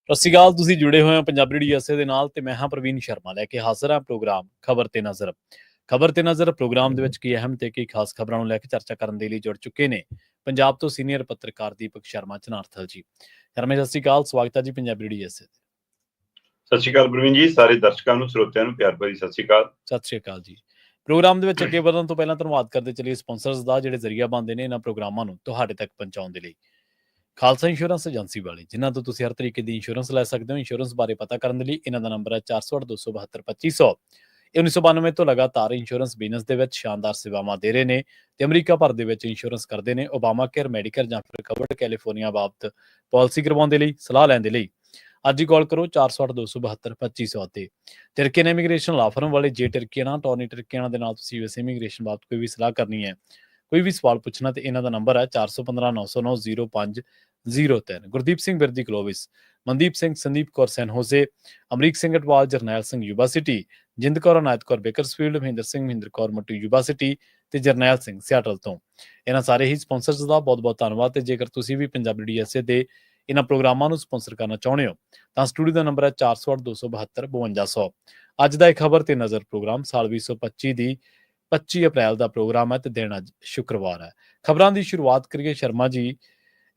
ਸਤਿ ਸ਼੍ਰੀ ਅਕਾਲ। ਤੁਸੀਂ ਜੁੜੇ ਹੋਏ ਹੋ ਪੰਜਾਬੀ ਰੇਡੀਓ USA ਦੇ ਨਾਲ ਤੇ ਮੈਂ ਹਾਂ ਪ੍ਰਵੀਨ ਸ਼ਰਮਾ ਲੈ ਕੇ ਹਾਜ਼ਰ ਹਾਂ ਪ੍ਰੋਗਰਾਮ ਖਬਰ ਤੇ ਨਜ਼ਰ। ਖਬਰ ਤੇ ਨਜ਼ਰ ਪ੍ਰੋਗਰਾਮ ਦੇ ਵਿੱਚ ਕੀ ਅਹਿਮ ਤੇ ਕੀ ਖਾਸ ਖਬਰਾਂ ਨੂੰ ਲੈ ਕੇ ਚਰਚਾ ਕਰਨ ਦੇ ਲਈ ਜੁੜ ਚੁੱਕੇ ਨੇ ਪੰਜਾਬ ਤੋਂ ਸੀਨੀਅਰ ਪੱਤਰਕਾਰ ਦੀਪਕ ਸ਼ਰਮਾ ਚਨਾਰਥਲ ਜੀ। ਸ਼ਰਮਾ ਸਤਿ ਸ਼੍ਰੀ ਅਕਾਲ, ਸਵਾਗਤ ਹੈ ਜੀ ਪੰਜਾਬੀ ਰੇਡੀਓ USA। ਸਤਿ ਸ਼੍ਰੀ ਅਕਾਲ ਪ੍ਰਵੀਨ ਜੀ, ਸਾਰੇ ਦਰਸ਼ਕਾਂ ਨੂੰ ਸਰੋਤਿਆਂ ਨੂੰ ਪਿਆਰ ਭਰੀ ਸਤਿ ਸ਼੍ਰੀ ਅਕਾਲ। ਸਤਿ ਸ਼੍ਰੀ ਅਕਾਲ ਜੀ। ਪ੍ਰੋਗਰਾਮ ਦੇ ਵਿੱਚ ਅੱਗੇ ਵਧਣ ਤੋਂ ਪਹਿਲਾਂ ਧੰਨਵਾਦ ਕਰਦੇ ਚਲੀਏ ਸਪਾਂਸਰਸ ਦਾ, ਜਿਹੜੇ ਜ਼ਰੀਆ ਬਣਦੇ ਨੇ ਇਹਨਾਂ ਪ੍ਰੋਗਰਾਮਾਂ ਨੂੰ ਤੁਹਾਡੇ ਤੱਕ ਪਹੁੰਚਾਉਣ ਦੇ ਲਈ। ਖਾਲਸਾ ਇੰਸ਼ੋਰੈਂਸ ਏਜੰਸੀ ਵਾਲੇ, ਜਿਨ੍ਹਾਂ ਤੋਂ ਤੁਸੀਂ ਹਰ ਤਰੀਕੇ ਦੀ ਇੰਸ਼ੋਰੈਂਸ ਲੈ ਸਕਦੇ ਹੋ। ਇੰਸ਼ੋਰੈਂਸ ਬਾਰੇ ਪਤਾ ਕਰਨ ਦੇ ਲਈ ਇਹਨਾਂ ਦਾ ਨੰਬਰ ਹੈ 408-272-2500। ਇਹ 1992 ਤੋਂ ਲਗਾਤਾਰ ਇੰਸ਼ੋਰੈਂਸ ਬਿਜ਼ਨਸ ਦੇ ਵਿੱਚ ਸ਼ਾਨਦਾਰ ਸੇਵਾਵਾਂ ਦੇ ਰਹੇ ਨੇ ਤੇ ਅਮਰੀਕਾ ਭਰ ਦੇ ਵਿੱਚ ਇੰਸ਼ੋਰੈਂਸ ਕਰਦੇ ਨੇ। ਓਬਾਮਾ ਕੇਅਰ, ਮੈਡੀਕੇਅਰ ਜਾਂ ਫਿਰ ਕਵਰਡ ਕੈਲੀਫੋਰਨੀਆ ਬਾਬਤ ਪਾਲਿਸੀ ਕਰਵਾਉਣ ਦੇ ਲਈ, ਸਲਾਹ ਲੈਣ ਦੇ ਲਈ ਅੱਜ ਹੀ ਕਾਲ ਕਰੋ 408-272-2500 ਤੇ। ਟਰਕੀਅਨ ਇਮੀਗ੍ਰੇਸ਼ਨ ਲਾ ਫਰਮ ਵਾਲੇ, ਜੇ ਟਰਕੀਅਨਾਂ ਟੋਨੀ ਟਰਕੀਅਨਾਂ ਦੇ ਨਾਲ ਤੁਸੀਂ US ਇਮੀਗ੍ਰੇਸ਼ਨ ਬਾਬਤ ਕੋਈ ਵੀ ਸਲਾਹ ਕਰਨੀ ਹੈ, ਕੋਈ ਵੀ ਸਵਾਲ ਪੁੱਛਣਾ, ਤੇ ਇਹਨਾਂ ਦਾ ਨੰਬਰ ਹੈ 415-909-0503। Gurdeep Singh Birdi Clovis, Mandeep Singh, Sandeep Kaur San Jose, Amrik Singh Atwal, Jarnail Singh Yuba City, Jind Kaur Anayat Kaur Bakersfield, Mahinder Singh Mahinder Kaur Mattu Yuba City ਤੇ ਜਰਨੈਲ ਸਿੰਘ ਸਿਆਟਲ ਤੋਂ। ਇਹਨਾਂ ਸਾਰੇ ਹੀ ਸਪਾਂਸਰਸ ਦਾ ਬਹੁਤ ਬਹੁਤ ਧੰਨਵਾਦ। ਤੇ ਜੇਕਰ ਤੁਸੀਂ ਵੀ ਪੰਜਾਬੀ ਰੇਡੀਓ USA ਦੇ ਇਹਨਾਂ ਪ੍ਰੋਗਰਾਮਾਂ ਨੂੰ ਸਪਾਂਸਰ ਕਰਨਾ ਚਾਹੁੰਦੇ ਹੋ ਤਾਂ ਸਟੂਡੀਓ ਦਾ ਨੰਬਰ ਹੈ 408-272-5200। ਅੱਜ ਦਾ ਇਹ ਖਬਰ ਤੇ ਨਜ਼ਰ ਪ੍ਰੋਗਰਾਮ ਸਾਲ 2025 ਦੀ 25 ਅਪ੍ਰੈਲ ਦਾ ਪ੍ਰੋਗਰਾਮ ਹੈ ਤੇ ਦਿਨ ਅੱਜ ਸ਼ੁੱਕਰਵਾਰ ਹੈ। ਖਬਰਾਂ ਦੀ ਸ਼ੁਰੂਆਤ ਕਰੀਏ ਸ਼ਰਮਾ ਜੀ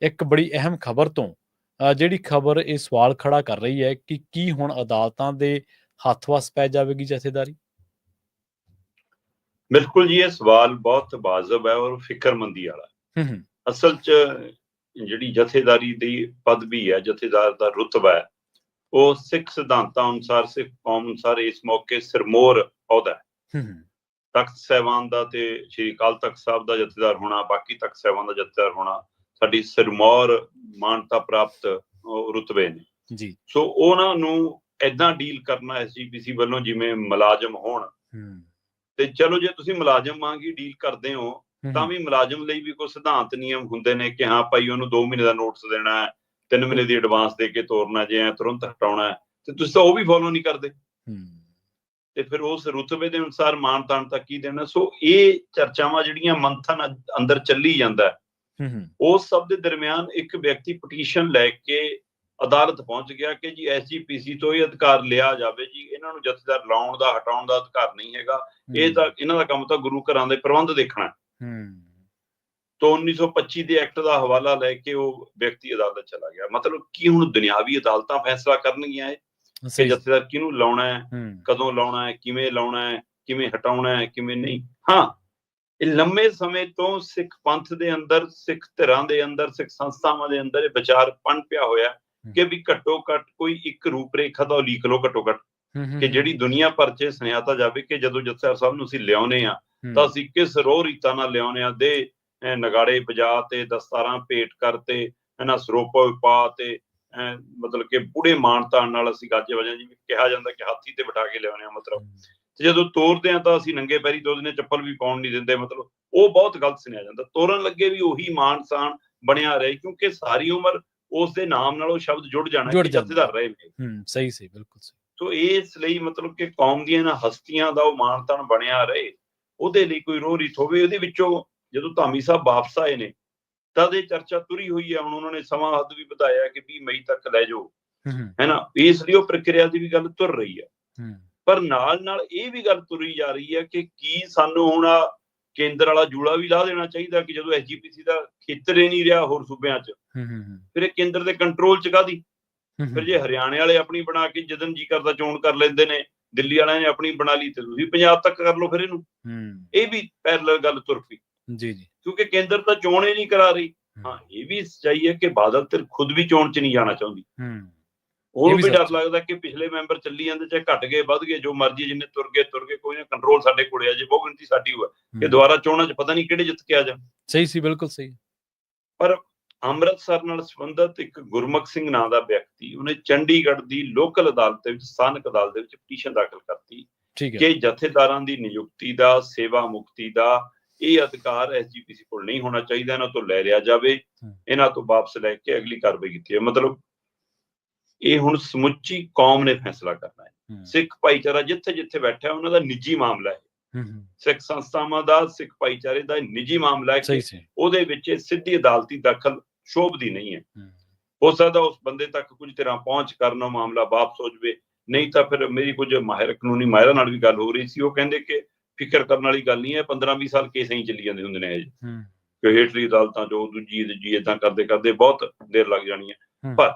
ਇੱਕ ਬੜੀ ਅਹਿਮ ਖਬਰ ਤੋਂ, ਜਿਹੜੀ ਖਬਰ ਇਹ ਸਵਾਲ ਖੜਾ ਕਰ ਰਹੀ ਹੈ ਕਿ ਕੀ ਹੁਣ ਅਦਾਲਤਾਂ ਦੇ ਹੱਥ ਵੱਸ ਪੈ ਜਾਵੇਗੀ ਜਥੇਦਾਰੀ? ਬਿਲਕੁਲ ਜੀ, ਇਹ ਸਵਾਲ ਬਹੁਤ ਵਾਜਬ ਹੈ ਔਰ ਫਿਕਰਮੰਦੀ ਵਾਲਾ। ਅਸਲ 'ਚ ਜਿਹੜੀ ਜਥੇਦਾਰੀ ਦੀ ਪਦਵੀ ਹੈ, ਜਥੇਦਾਰ ਦਾ ਰੁਤਬਾ ਹੈ, ਉਹ ਸਿੱਖ ਸਿਧਾਂਤਾਂ ਅਨੁਸਾਰ, ਸਿੱਖ ਕੌਮ ਅਨੁਸਾਰ ਇਸ ਮੌਕੇ ਸਿਰਮੌਰ ਅਹੁਦਾ ਹੈ। ਤਖਤ ਸਾਹਿਬਾਨ ਦਾ ਤੇ ਸ਼੍ਰੀ ਅਕਾਲ ਤਖਤ ਸਾਹਿਬ ਦਾ ਜਥੇਦਾਰ ਹੋਣਾ, ਬਾਕੀ ਤਖਤ ਸਾਹਿਬਾਨ ਦਾ ਜਥੇਦਾਰ ਹੋਣਾ ਸਾਡੀ ਸਿਰਮੌਰ ਮਾਨਤਾ ਪ੍ਰਾਪਤ ਰੁਤਬੇ ਨੇ ਜੀ। ਸੋ ਉਹਨਾਂ ਨੂੰ ਏਦਾਂ ਡੀਲ ਕਰਨਾ SGPC ਵੱਲੋਂ ਜਿਵੇਂ ਮੁਲਾਜ਼ਮ ਹੋਣ। ਤੇ ਚਲੋ, ਜੇ ਤੁਸੀਂ ਮੁਲਾਜ਼ਮ ਵਾਂਗ ਹੀ ਡੀਲ ਕਰਦੇ ਹੋ ਤਾਂ ਵੀ ਮੁਲਾਜ਼ਮ ਲਈ ਵੀ ਕੋਈ ਸਿਧਾਂਤ ਨਿਯਮ ਹੁੰਦੇ ਨੇ ਕਿ ਹਾਂ ਭਾਈ ਉਹਨੂੰ 2 ਮਹੀਨੇ ਦਾ ਨੋਟਿਸ ਦੇਣਾ ਹੈ, 3 ਮਹੀਨੇ ਦੀ ਐਡਵਾਂਸ ਦੇ ਕੇ ਤੋਰਨਾ, ਜੇ ਤੁਰੰਤ ਹਟਾਉਣਾ ਹੈ, ਤੇ ਤੁਸੀਂ ਤਾਂ ਉਹ ਵੀ ਫੋਲੋ ਨਹੀਂ ਕਰਦੇ। ਤੇ ਫਿਰ ਉਸ ਰੁਤਬੇ ਦੇ ਅਨੁਸਾਰ ਮਾਣ ਤਾਣ ਤਾਂ ਕੀ ਦੇਣਾ। ਸੋ ਇਹ ਚਰਚਾਵਾਂ ਜਿਹੜੀਆਂ ਮੰਥਨ ਅੰਦਰ ਚੱਲੀ ਜਾਂਦਾ ਉਸ ਸਭ ਦੇ ਦਰਮਿਆਨ ਇੱਕ ਵਿਅਕਤੀ ਪਟੀਸ਼ਨ ਲੈ ਕੇ ਅਦਾਲਤ ਪਹੁੰਚ ਗਿਆ ਕਿ ਜੀ SGPC ਤੋਂ ਇਹ ਅਧਿਕਾਰ ਲਿਆ ਜਾਵੇ ਜੀ, ਇਹਨਾਂ ਨੂੰ ਜਥੇਦਾਰ ਲਾਉਣ ਦਾ ਹਟਾਉਣ ਦਾ ਅਧਿਕਾਰ ਨਹੀਂ ਹੈਗਾ। ਇਹ ਤਾਂ ਇਹਨਾਂ ਦਾ ਕੰਮ ਤਾਂ ਗੁਰੂ ਘਰਾਂ ਦੇ ਪ੍ਰਬੰਧ ਦੇਖਣਾ। ਤੋਂ 1925 ਦੇ ਐਕਟ ਦਾ ਹਵਾਲਾ ਲੈ ਕੇ ਉਹ ਵਿਅਕਤੀ ਅਦਾਲਤ ਚਲਾ ਗਿਆ। ਮਤਲਬ ਕਿ ਹੁਣ ਦੁਨਿਆਵੀ ਅਦਾਲਤਾਂ ਫੈਸਲਾ ਕਰਨਗੀਆਂ ਕਿ ਜਥੇਦਾਰ ਕਿਹਨੂੰ ਲਾਉਣਾ ਹੈ, ਕਦੋਂ ਲਾਉਣਾ ਹੈ, ਕਿਵੇਂ ਲਾਉਣਾ ਹੈ, ਕਿਵੇਂ ਹਟਾਉਣਾ ਹੈ, ਕਿਵੇਂ ਨਹੀਂ। ਹਾਂ, ਇਹ ਲੰਮੇ ਸਮੇਂ ਤੋਂ ਸਿੱਖ ਪੰਥ ਦੇ ਅੰਦਰ, ਸਿੱਖ ਧਿਰਾਂ ਦੇ ਅੰਦਰ, ਸਿੱਖ ਸੰਸਥਾਵਾਂ ਦੇ ਅੰਦਰ ਇਹ ਵਿਚਾਰ ਪਿਆ ਹੋਇਆ ਕਿ ਵੀ ਘੱਟੋ ਘੱਟ ਕੋਈ ਇੱਕ ਰੂਪਰੇਖਾ ਦਾ ਉਲੀਕ ਲਓ, ਘੱਟੋ ਘੱਟ, ਕਿ ਜਿਹੜੀ ਦੁਨੀਆ ਭਰ 'ਚ ਸੁਣਿਆਤਾ ਜਾਵੇ ਕਿ ਜਦੋਂ ਜਥੇਦਾਰ ਸਾਹਿਬ ਨੂੰ ਅਸੀਂ ਲਿਆਉਨੇ ਆ ਤਾਂ ਅਸੀਂ ਕਿਸ ਰੋਹ ਰੀਤਾਂ ਨਾਲ ਲਿਆਉਨੇ ਆ। ਦੇ ਨਗਾੜੇ ਵਜਾ ਤੇ ਦਸਤਾਰਾਂ ਭੇਟ ਕਰ ਤੇ ਇਹਨਾਂ ਸਰੋਪਾ ਪਾ ਤੇ ਮਤਲਬ ਕਿ ਬੁੜੇ ਮਾਨਤਾਨ ਨਾਲ ਅਸੀਂ ਗਾਜੇ ਵਜਾਂ, ਜਿਵੇਂ ਕਿਹਾ ਜਾਂਦਾ ਕਿ ਹਾਥੀ ਤੇ ਬਿਠਾ ਕੇ ਲਿਆਉਨੇ ਆ। ਮਤਲਬ ਤੇ ਜਦੋਂ ਤੋਰਦੇ ਆ ਤਾਂ ਅਸੀਂ ਨੰਗੇ ਪੈਰੀ ਤੋਰਦੇ ਨੇ, ਚੱਪਲ ਵੀ ਪਾਉਣ ਨਹੀਂ ਦਿੰਦੇ। ਮਤਲਬ ਉਹ ਬਹੁਤ ਗਲਤ ਸੁਣਿਆ ਜਾਂਦਾ। ਤੋਰਨ ਲੱਗੇ ਵੀ ਉਹੀ ਮਾਣ ਸਾਣ ਬਣਿਆ ਰਹੇ, ਕਿਉਂਕਿ ਸਾਰੀ ਉਮਰ ਉਸ ਦੇ ਨਾਮ ਨਾਲ ਉਹ ਸ਼ਬਦ ਜੁੜ ਜਾਣਾ ਕਿ ਜਥੇਦਾਰ ਰਹੇ ਨੇ। ਸਹੀ ਸਹੀ, ਬਿਲਕੁਲ ਸਹੀ। ਸੋ ਇਸ ਲਈ ਮਤਲਬ ਕਿ ਕੌਮ ਦੀਆਂ ਇਹਨਾਂ ਹਸਤੀਆਂ ਦਾ ਉਹ ਮਾਣ ਤਾਣ ਬਣਿਆ ਰਹੇ, ਉਹਦੇ ਲਈ ਕੋਈ ਰੋਹ ਰੀਤ ਹੋਵੇ। ਉਹਦੇ ਵਿੱਚੋਂ ਜਦੋਂ ਧਾਮੀ ਸਾਹਿਬ ਵਾਪਸ ਆਏ ਨੇ ਤਦ ਇਹ ਚਰਚਾ ਤੁਰੀ ਹੋਈ ਹੈ। ਹੁਣ ਉਹਨਾਂ ਨੇ ਸਮਾਂ ਹੱਦ ਵੀ ਵਧਾਇਆ ਕਿ 20 ਮਈ ਤੱਕ ਲੈ ਜਾਓ, ਹੈ ਨਾ। ਇਸ ਲਈ ਉਹ ਪ੍ਰਕਿਰਿਆ ਦੀ ਵੀ ਗੱਲ ਤੁਰ ਰਹੀ ਹੈ। ਪਰ ਨਾਲ ਨਾਲ ਇਹ ਵੀ ਗੱਲ ਤੁਰੀ ਜਾ ਰਹੀ ਹੈ ਕਿ ਕੀ ਸਾਨੂੰ ਹੁਣ ਕੇਂਦਰ ਵਾਲਾ ਜੂੜਾ ਵੀ ਲਾ ਦੇਣਾ ਚਾਹੀਦਾ ਕਿ ਜਦੋਂ SGPC ਦਾ ਖੇਤਰ ਹੀ ਨਹੀਂ ਰਿਹਾ ਹੋਰ ਸੂਬਿਆਂ 'ਚ, ਫਿਰ ਇਹ ਕੇਂਦਰ ਦੇ ਕੰਟਰੋਲ 'ਚ ਕਾਹਦੀ। ਫਿਰ ਜੇ ਹਰਿਆਣੇ ਵਾਲੇ ਆਪਣੀ ਬਣਾ ਕੇ ਜਦੋਂ ਜੀ ਕਰਦਾ ਚੋਣ ਕਰ ਲੈਂਦੇ ਨੇ, ਦਿੱਲੀ ਵਾਲਿਆਂ ਨੇ ਆਪਣੀ ਬਣਾ ਲਈ, ਤੇ ਤੁਸੀਂ ਪੰਜਾਬ ਤੱਕ ਕਰ ਲਓ। ਫਿਰ ਇਹਨੂੰ ਇਹ ਵੀ ਪੈਰਲਲ ਗੱਲ ਤੁਰ ਪਈ ਜੀ, ਕਿਉਂਕਿ ਕੇਂਦਰ ਤਾਂ ਚੋਣ ਹੀ ਨਹੀਂ ਕਰਾ ਰਹੀ। ਹਾਂ, ਇਹ ਵੀ ਸੱਚਾਈ ਹੈ ਕਿ ਬਾਦਲ ਤੇ ਖੁਦ ਵੀ ਚੋਣ 'ਚ ਨਹੀਂ ਜਾਣਾ ਚਾਹੁੰਦੀ। ਉਹਨੂੰ ਵੀ ਡਰ ਲੱਗਦਾ ਕਿ ਪਿਛਲੇ ਮੈਂਬਰ ਚੱਲੀ ਜਾਂਦੇ, ਚਾਹੇ ਘਟ ਗਏ ਵੱਧ ਗਏ, ਜੋ ਮਰਜ਼ੀ, ਜਿੰਨੇ ਤੁਰ ਗਏ, ਕੋਈ ਨਾ, ਕੰਟਰੋਲ ਸਾਡੇ ਕੋਲੇ ਆ। ਜੇ ਬਹੁ ਗਿਣਤੀ ਸਾਡੀ ਹੋਇਆ ਕਿ ਦੁਬਾਰਾ ਚੋਣਾਂ 'ਚ ਪਤਾ ਨਹੀਂ ਕਿਹੜੇ ਜਿੱਤ ਕੇ ਆ ਜਾਣ। ਸਹੀ ਸੀ, ਬਿਲਕੁਲ ਸਹੀ। ਪਰ ਅੰਮ੍ਰਿਤਸਰ ਨਾਲ ਸੰਬੰਧਿਤ ਇੱਕ ਗੁਰਮੁਖ ਸਿੰਘ ਨਾਂ ਦਾ ਵਿਅਕਤੀ, ਉਹਨੇ ਚੰਡੀਗੜ੍ਹ ਦੀ ਲੋਕਲ ਅਦਾਲਤ ਦੇ ਵਿੱਚ, ਸਥਾਨਕ ਅਦਾਲਤ ਦੇ ਵਿੱਚ ਪਟੀਸ਼ਨ ਦਾਖਲ ਕਰਤੀ ਕਿ ਜਥੇਦਾਰਾਂ ਦੀ ਨਿਯੁਕਤੀ ਦਾ, ਸੇਵਾ ਮੁਕਤੀ ਦਾ ਇਹ ਅਧਿਕਾਰ SGPC ਕੋਲ ਨਹੀਂ ਹੋਣਾ ਚਾਹੀਦਾ, ਇਹਨਾਂ ਤੋਂ ਲੈ ਲਿਆ ਜਾਵੇ, ਇਹਨਾਂ ਤੋਂ ਵਾਪਸ ਲੈ ਕੇ ਅਗਲੀ ਕਾਰਵਾਈ ਕੀਤੀ ਹੈ। ਮਤਲਬ ਇਹ ਹੁਣ ਸਮੁੱਚੀ ਕੌਮ ਨੇ ਫੈਸਲਾ ਕਰਨਾ ਹੈ। ਸਿੱਖ ਭਾਈਚਾਰਾ ਜਿੱਥੇ ਜਿੱਥੇ ਬੈਠਾ ਉਹਨਾਂ ਦਾ ਨਿੱਜੀ ਮਾਮਲਾ ਹੈ। ਸਿੱਖ ਸੰਸਥਾਵਾਂ ਦਾ, ਸਿੱਖ ਭਾਈਚਾਰੇ ਦਾ ਨਿੱਜੀ ਮਾਮਲਾ ਹੈ ਕਿ ਉਹਦੇ ਵਿੱਚ ਸਿੱਧੀ ਅਦਾਲਤੀ ਦਖਲ ਸ਼ੋਭਦੀ ਨਹੀਂ ਹੈ। ਹੋ ਸਕਦਾ ਉਸ ਬੰਦੇ ਤੱਕ ਕੁਝ ਤਰ੍ਹਾਂ ਪਹੁੰਚ ਕਰਨ, ਮਾਮਲਾ ਵਾਪਸ ਹੋ ਜਾਵੇ। ਨਹੀਂ ਤਾਂ ਫਿਰ ਮੇਰੀ ਕੁਝ ਕਾਨੂੰਨੀ ਮਾਹਿਰਾਂ ਨਾਲ ਵੀ ਗੱਲ ਹੋ ਰਹੀ ਸੀ, ਉਹ ਕਹਿੰਦੇ ਕਿ ਫਿਕਰ ਕਰਨ ਵਾਲੀ ਗੱਲ ਨਹੀਂ ਹੈ, 15-20 ਸਾਲ ਕੇਸ ਹੀ ਚੱਲੀ ਜਾਂਦੇ ਹੁੰਦੇ ਨੇ ਕਿ ਹੇਠਲੀ ਅਦਾਲਤਾਂ ਚੋਂ ਦੂਜੀ ਏਦਾਂ ਕਰਦੇ ਕਰਦੇ ਬਹੁਤ ਦੇਰ ਲੱਗ ਜਾਣੀ ਹੈ। ਪਰ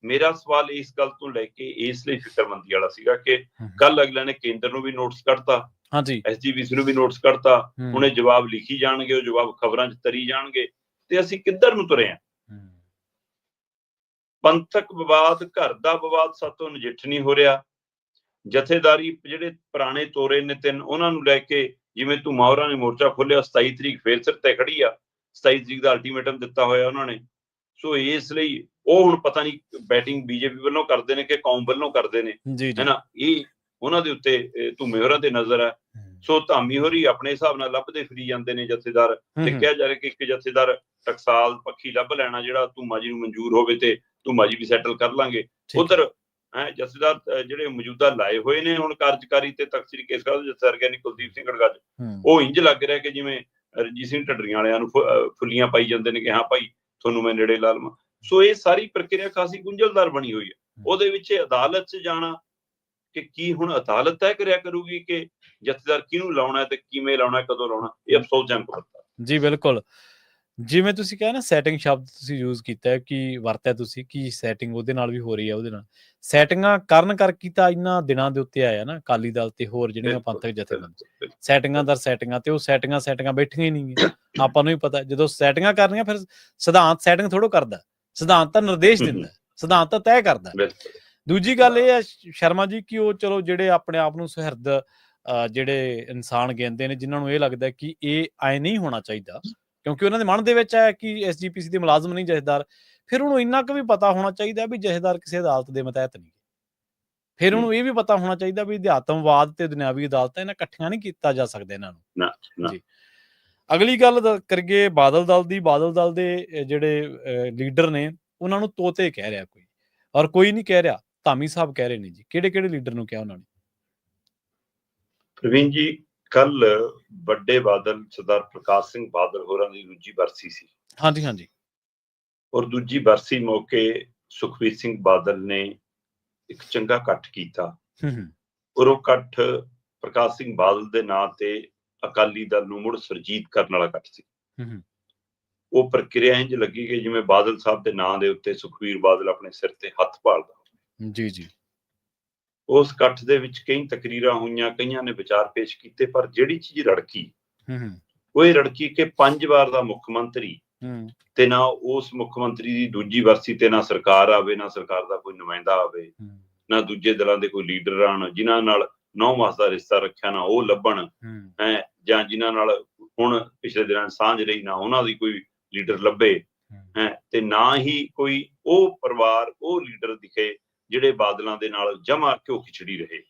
ਮੇਰਾ ਸਵਾਲ ਇਸ ਗੱਲ ਤੋਂ ਲੈ ਕੇ ਇਸ ਲਈ ਫਿਕਰਮੰਦੀ ਵਾਲਾ ਸੀਗਾ ਕਿ ਕੱਲ ਅਗਲੇ ਨੇ ਕੇਂਦਰ ਨੂੰ ਵੀ ਨੋਟਿਸ ਕੱਢਤਾ, SGPC ਨੂੰ ਵੀ ਨੋਟਿਸ ਕੱਢਤਾ, ਹੁਣ ਇਹ ਜਵਾਬ ਲਿਖੀ ਜਾਣਗੇ, ਉਹ ਜਵਾਬ ਖਬਰਾਂ 'ਚ ਤਰੀ ਜਾਣਗੇ, ਤੇ ਅਸੀਂ ਕਿੱਧਰ ਨੂੰ ਤੁਰੇ ਹਾਂ? ਪੰਥਕ ਵਿਵਾਦ, ਘਰ ਦਾ ਵਿਵਾਦ ਸਾਤੋਂ ਨਜਿੱਠ ਨਹੀਂ ਹੋ ਰਿਹਾ। ਜਥੇਦਾਰੀ ਜਿਹੜੇ ਪੁਰਾਣੇ ਤੋਰੇ ਨੇ 3, ਉਹਨਾਂ ਨੂੰ ਲੈ ਕੇ ਜਿਵੇਂ ਧੂਮਾ ਹੋਰਾਂ ਨੇ ਮੋਰਚਾ ਖੋਲਿਆ, 27 ਤਰੀਕ ਫੇਰ ਸਿਰ ਤੇ ਖੜੀ ਆ, 27 ਤਰੀਕ ਦਾ ਅਲਟੀਮੇਟਮ ਦਿੱਤਾ ਹੋਇਆ ਉਹਨਾਂ ਨੇ। ਸੋ ਇਸ ਲਈ ਉਹ ਹੁਣ ਪਤਾ ਨਹੀਂ ਬੈਟਿੰਗ BJP ਵੱਲੋਂ ਕਰਦੇ ਨੇ ਕਿ ਕੌਮ ਵੱਲੋਂ ਕਰਦੇ ਨੇ, ਹੈ ਨਾ, ਇਹ ਉਹਨਾਂ ਦੇ ਉੱਤੇ ਧੂਮੇ ਹੋਰਾਂ ਤੇ ਨਜ਼ਰ ਹੈ। ਸੋ ਧਾਮੀ ਹੋਰੀ ਆਪਣੇ ਹਿਸਾਬ ਨਾਲ ਲੱਭਦੇ ਫਿਰੀ ਜਾਂਦੇ ਨੇ ਜਥੇਦਾਰ, ਤੇ ਕਿਹਾ ਜਾ ਰਿਹਾ ਕਿ ਇੱਕ ਜਥੇਦਾਰ ਟਕਸਾਲ ਪੱਖੀ ਲੱਭ ਲੈਣਾ ਜਿਹੜਾ ਧੂਮਾ ਜੀ ਨੂੰ ਮਨਜ਼ੂਰ ਹੋਵੇ ਤੇ ਧੂਮਾ ਜੀ ਵੀ ਸੈਟਲ ਕਰ ਲਾਂਗੇ। ਉਧਰ ਜਥੇਦਾਰ ਜਿਹੜੇ ਮੌਜੂਦਾ ਲਾਏ ਹੋਏ ਨੇ ਹੁਣ ਕਾਰਜਕਾਰੀ ਤੇ ਤਖਤ ਸ੍ਰੀ ਕੇਸਗੜ੍ਹ ਦੇ ਜਥੇਦਾਰ ਗਿਆਨੀ ਕੁਲਦੀਪ ਸਿੰਘ ਗੜਗੱਜ, ਉਹ ਇੰਜ ਲੱਗ ਰਿਹਾ ਕਿ ਜਿਵੇਂ ਰਣਜੀਤ ਸਿੰਘ ਢੱਡਰੀਆਂ ਵਾਲਿਆਂ ਨੂੰ ਫੁੱਲੀਆਂ ਪਾਈ ਜਾਂਦੇ ਨੇ ਕਿ ਹਾਂ ਭਾਈ ਤੁਹਾਨੂੰ ਮੈਂ ਨੇੜੇ ਲਾ ਲਵਾਂ। ਸੋ ਇਹ ਸਾਰੀ ਪ੍ਰਕਿਰਿਆ ਖਾਸੀ ਗੁੰਝਲਦਾਰ ਬਣੀ ਹੋਈ ਹੈ। ਉਹਦੇ ਵਿੱਚ ਅਦਾਲਤ 'ਚ ਜਾਣਾ ਕਿ ਕੀ ਹੁਣ ਅਦਾਲਤ ਤੈਅ ਕਰਿਆ ਕਰੂਗੀ ਕਿ ਜਥੇਦਾਰ ਕਿਹਨੂੰ ਲਾਉਣਾ ਤੇ ਕਿਵੇਂ ਲਾਉਣਾ, ਕਦੋਂ ਲਾਉਣਾ, ਇਹ ਅਫਸੋਸਜਨਕ ਹੁੰਦਾ। ਜੀ ਬਿਲਕੁਲ, ਜਿਵੇਂ ਤੁਸੀਂ ਕਿਹਾ ਨਾ ਸੈਟਿੰਗ ਸ਼ਬਦ ਤੁਸੀਂ ਯੂਜ਼ ਕੀਤਾ ਕਿ ਵਰਤਿਆ ਤੁਸੀਂ ਕਿ ਸੈਟਿੰਗ ਉਹਦੇ ਨਾਲ ਵੀ ਹੋ ਰਹੀ ਹੈ, ਉਹਦੇ ਨਾਲ ਸੈਟਿੰਗਾਂ ਕਰਨ ਕਰਕੇ ਤਾਂ ਇਹਨਾਂ ਦਿਨਾਂ ਦੇ ਉੱਤੇ ਆਇਆ ਨਾ ਅਕਾਲੀ ਦਲ ਤੇ ਹੋਰ ਜਿਹੜੀਆਂ ਪੰਥਕ ਜਥੇਬੰਦੀਆਂ ਸੈਟਿੰਗਾਂ ਦਰ ਸੈਟਿੰਗਾਂ, ਤੇ ਉਹ ਸੈਟਿੰਗਾਂ ਬੈਠੀਆਂ ਹੀ ਨਹੀਂ। ਆਪਾਂ ਨੂੰ ਵੀ ਪਤਾ ਜਦੋਂ ਸੈਟਿੰਗਾਂ ਕਰਨੀਆਂ ਫਿਰ ਸਿਧਾਂਤ ਸੈਟਿੰਗ ਥੋੜ੍ਹਾ ਕਰਦਾ, ਸਿਧਾਂਤ ਤਾਂ ਨਿਰਦੇਸ਼ ਦਿੰਦਾ, ਸਿਧਾਂਤ ਤਾਂ ਤੈਅ ਕਰਦਾ। ਦੂਜੀ ਗੱਲ ਇਹ ਹੈ ਸ਼ਰਮਾ ਜੀ ਕਿ ਉਹ ਚਲੋ ਜਿਹੜੇ ਆਪਣੇ ਆਪ ਨੂੰ ਸੁਹਿਰਦ ਜਿਹੜੇ ਇਨਸਾਨ ਗਿਣਦੇ ਨੇ, ਜਿਨ੍ਹਾਂ ਨੂੰ ਇਹ ਲੱਗਦਾ ਕਿ ਇਹ ਐ ਨਹੀਂ ਹੋਣਾ ਚਾਹੀਦਾ ਕਿਉਂਕਿ ਉਹਨਾਂ ਦੇ ਮਨ ਦੇ ਵਿੱਚ ਹੈ ਕਿ SGPC ਦੇ ਮੁਲਾਜ਼ਮ ਨਹੀਂ ਜਥੇਦਾਰ, ਫਿਰ ਉਹਨੂੰ ਇੰਨਾ ਕੁ ਵੀ ਪਤਾ ਹੋਣਾ ਚਾਹੀਦਾ ਵੀ ਜਥੇਦਾਰ ਕਿਸੇ ਅਦਾਲਤ ਦੇ ਮਤਹਿਤ ਨਹੀਂ। ਫਿਰ ਉਹਨੂੰ ਇਹ ਵੀ ਪਤਾ ਹੋਣਾ ਚਾਹੀਦਾ ਵੀ ਅਧਿਆਤਮਵਾਦ ਤੇ ਦੁਨਿਆਵੀ ਅਦਾਲਤਾਂ ਇਹਨਾਂ ਇਕੱਠੀਆਂ ਨਹੀਂ ਕੀਤਾ ਜਾ ਸਕਦਾ ਇਹਨਾਂ ਨੂੰ। ਜੀ ਅਗਲੀ ਗੱਲ ਕਰੀਏ ਬਾਦਲ ਦਲ ਦੀ। ਬਾਦਲ ਦਲ ਦੇ ਜਿਹੜੇ ਲੀਡਰ ਨੇ ਉਹਨਾਂ ਨੂੰ ਤੋਤੇ ਕਹਿ ਰਿਹਾ ਕੋਈ, ਔਰ ਕੋਈ ਨਹੀਂ ਕਹਿ ਰਿਹਾ, ਧਾਮੀ ਸਾਹਿਬ ਕਹਿ ਰਹੇ ਨੇ ਜੀ। ਕਿਹੜੇ ਲੀਡਰ ਨੂੰ ਕਿਹਾ ਉਹਨਾਂ ਨੇ? ਪ੍ਰਵੀਨ ਜੀ, ਕੱਲ ਵੱਡੇ ਬਾਦਲ ਸਰਦਾਰ ਪ੍ਰਕਾਸ਼ ਸਿੰਘ ਬਾਦਲ ਹੋਰਾਂ ਦੀ ਦੂਜੀ ਬਰਸੀ ਸੀ। ਹਾਂਜੀ। ਔਰ ਦੂਜੀ ਬਰਸੀ ਮੌਕੇ ਸੁਖਬੀਰ ਸਿੰਘ ਬਾਦਲ ਨੇ ਇੱਕ ਚੰਗਾ ਇਕੱਠ ਕੀਤਾ। ਔਰ ਉਹ ਇਕੱਠ ਪ੍ਰਕਾਸ਼ ਸਿੰਘ ਬਾਦਲ ਦੇ ਨਾਂ ਤੇ ਅਕਾਲੀ ਦਲ ਨੂੰ ਮੁੜ ਸੁਰਜੀਤ ਕਰਨ ਵਾਲਾ ਇਕੱਠ ਸੀ। ਉਹ ਪ੍ਰਕਿਰਿਆ ਇੰਝ ਲੱਗੀ ਕਿ ਜਿਵੇਂ ਬਾਦਲ ਸਾਹਿਬ ਦੇ ਨਾਂ ਦੇ ਉੱਤੇ ਸੁਖਬੀਰ ਬਾਦਲ ਆਪਣੇ ਸਿਰ ਤੇ ਹੱਥ ਭਾਲਦਾ। ਜੀ। ਉਸ ਇਕੱਠ ਦੇ ਵਿੱਚ ਕਈ ਤਕਰੀਰਾਂ ਹੋਈਆਂ, ਕਈਆਂ ਨੇ ਵਿਚਾਰ ਪੇਸ਼ ਕੀਤੇ, ਪਰ ਜਿਹੜੀ ਚੀਜ਼ ਰੜਕੀ ਉਹ ਇਹ ਰੜਕੀ ਕਿ 5 ਵਾਰ ਦਾ ਮੁੱਖ ਮੰਤਰੀ ਤੇ ਨਾ ਉਸ ਮੁੱਖ ਮੰਤਰੀ ਦੀ ਦੂਜੀ ਬਰਸੀ ਤੇ ਨਾ ਸਰਕਾਰ ਆਵੇ, ਨਾ ਸਰਕਾਰ ਦਾ ਕੋਈ ਨੁਮਾਇੰਦਾ ਆਵੇ, ਨਾ ਦੂਜੇ ਦਲਾਂ ਦੇ ਕੋਈ ਲੀਡਰ ਆਣ ਜਿਨ੍ਹਾਂ ਨਾਲ 9 ਮਾਸ ਦਾ ਰਿਸ਼ਤਾ ਰੱਖਿਆ, ਨਾ ਉਹ ਲੱਭਣ ਹੈ, ਜਾਂ ਜਿਨ੍ਹਾਂ ਨਾਲ ਹੁਣ ਪਿਛਲੇ ਦਿਨਾਂ ਸਾਂਝ ਰਹੀ, ਨਾ ਉਹਨਾਂ ਦੀ ਕੋਈ ਲੀਡਰ ਲੱਭੇ ਹੈ, ਤੇ ਨਾ ਹੀ ਕੋਈ ਉਹ ਪਰਿਵਾਰ, ਉਹ ਲੀਡਰ ਦਿਖੇ ਜਿਹੜੇ ਬਾਦਲਾਂ ਦੇ ਨਾਲ ਜਮਾ ਘਿਓ ਖਿਚੜੀ ਰਹੇ।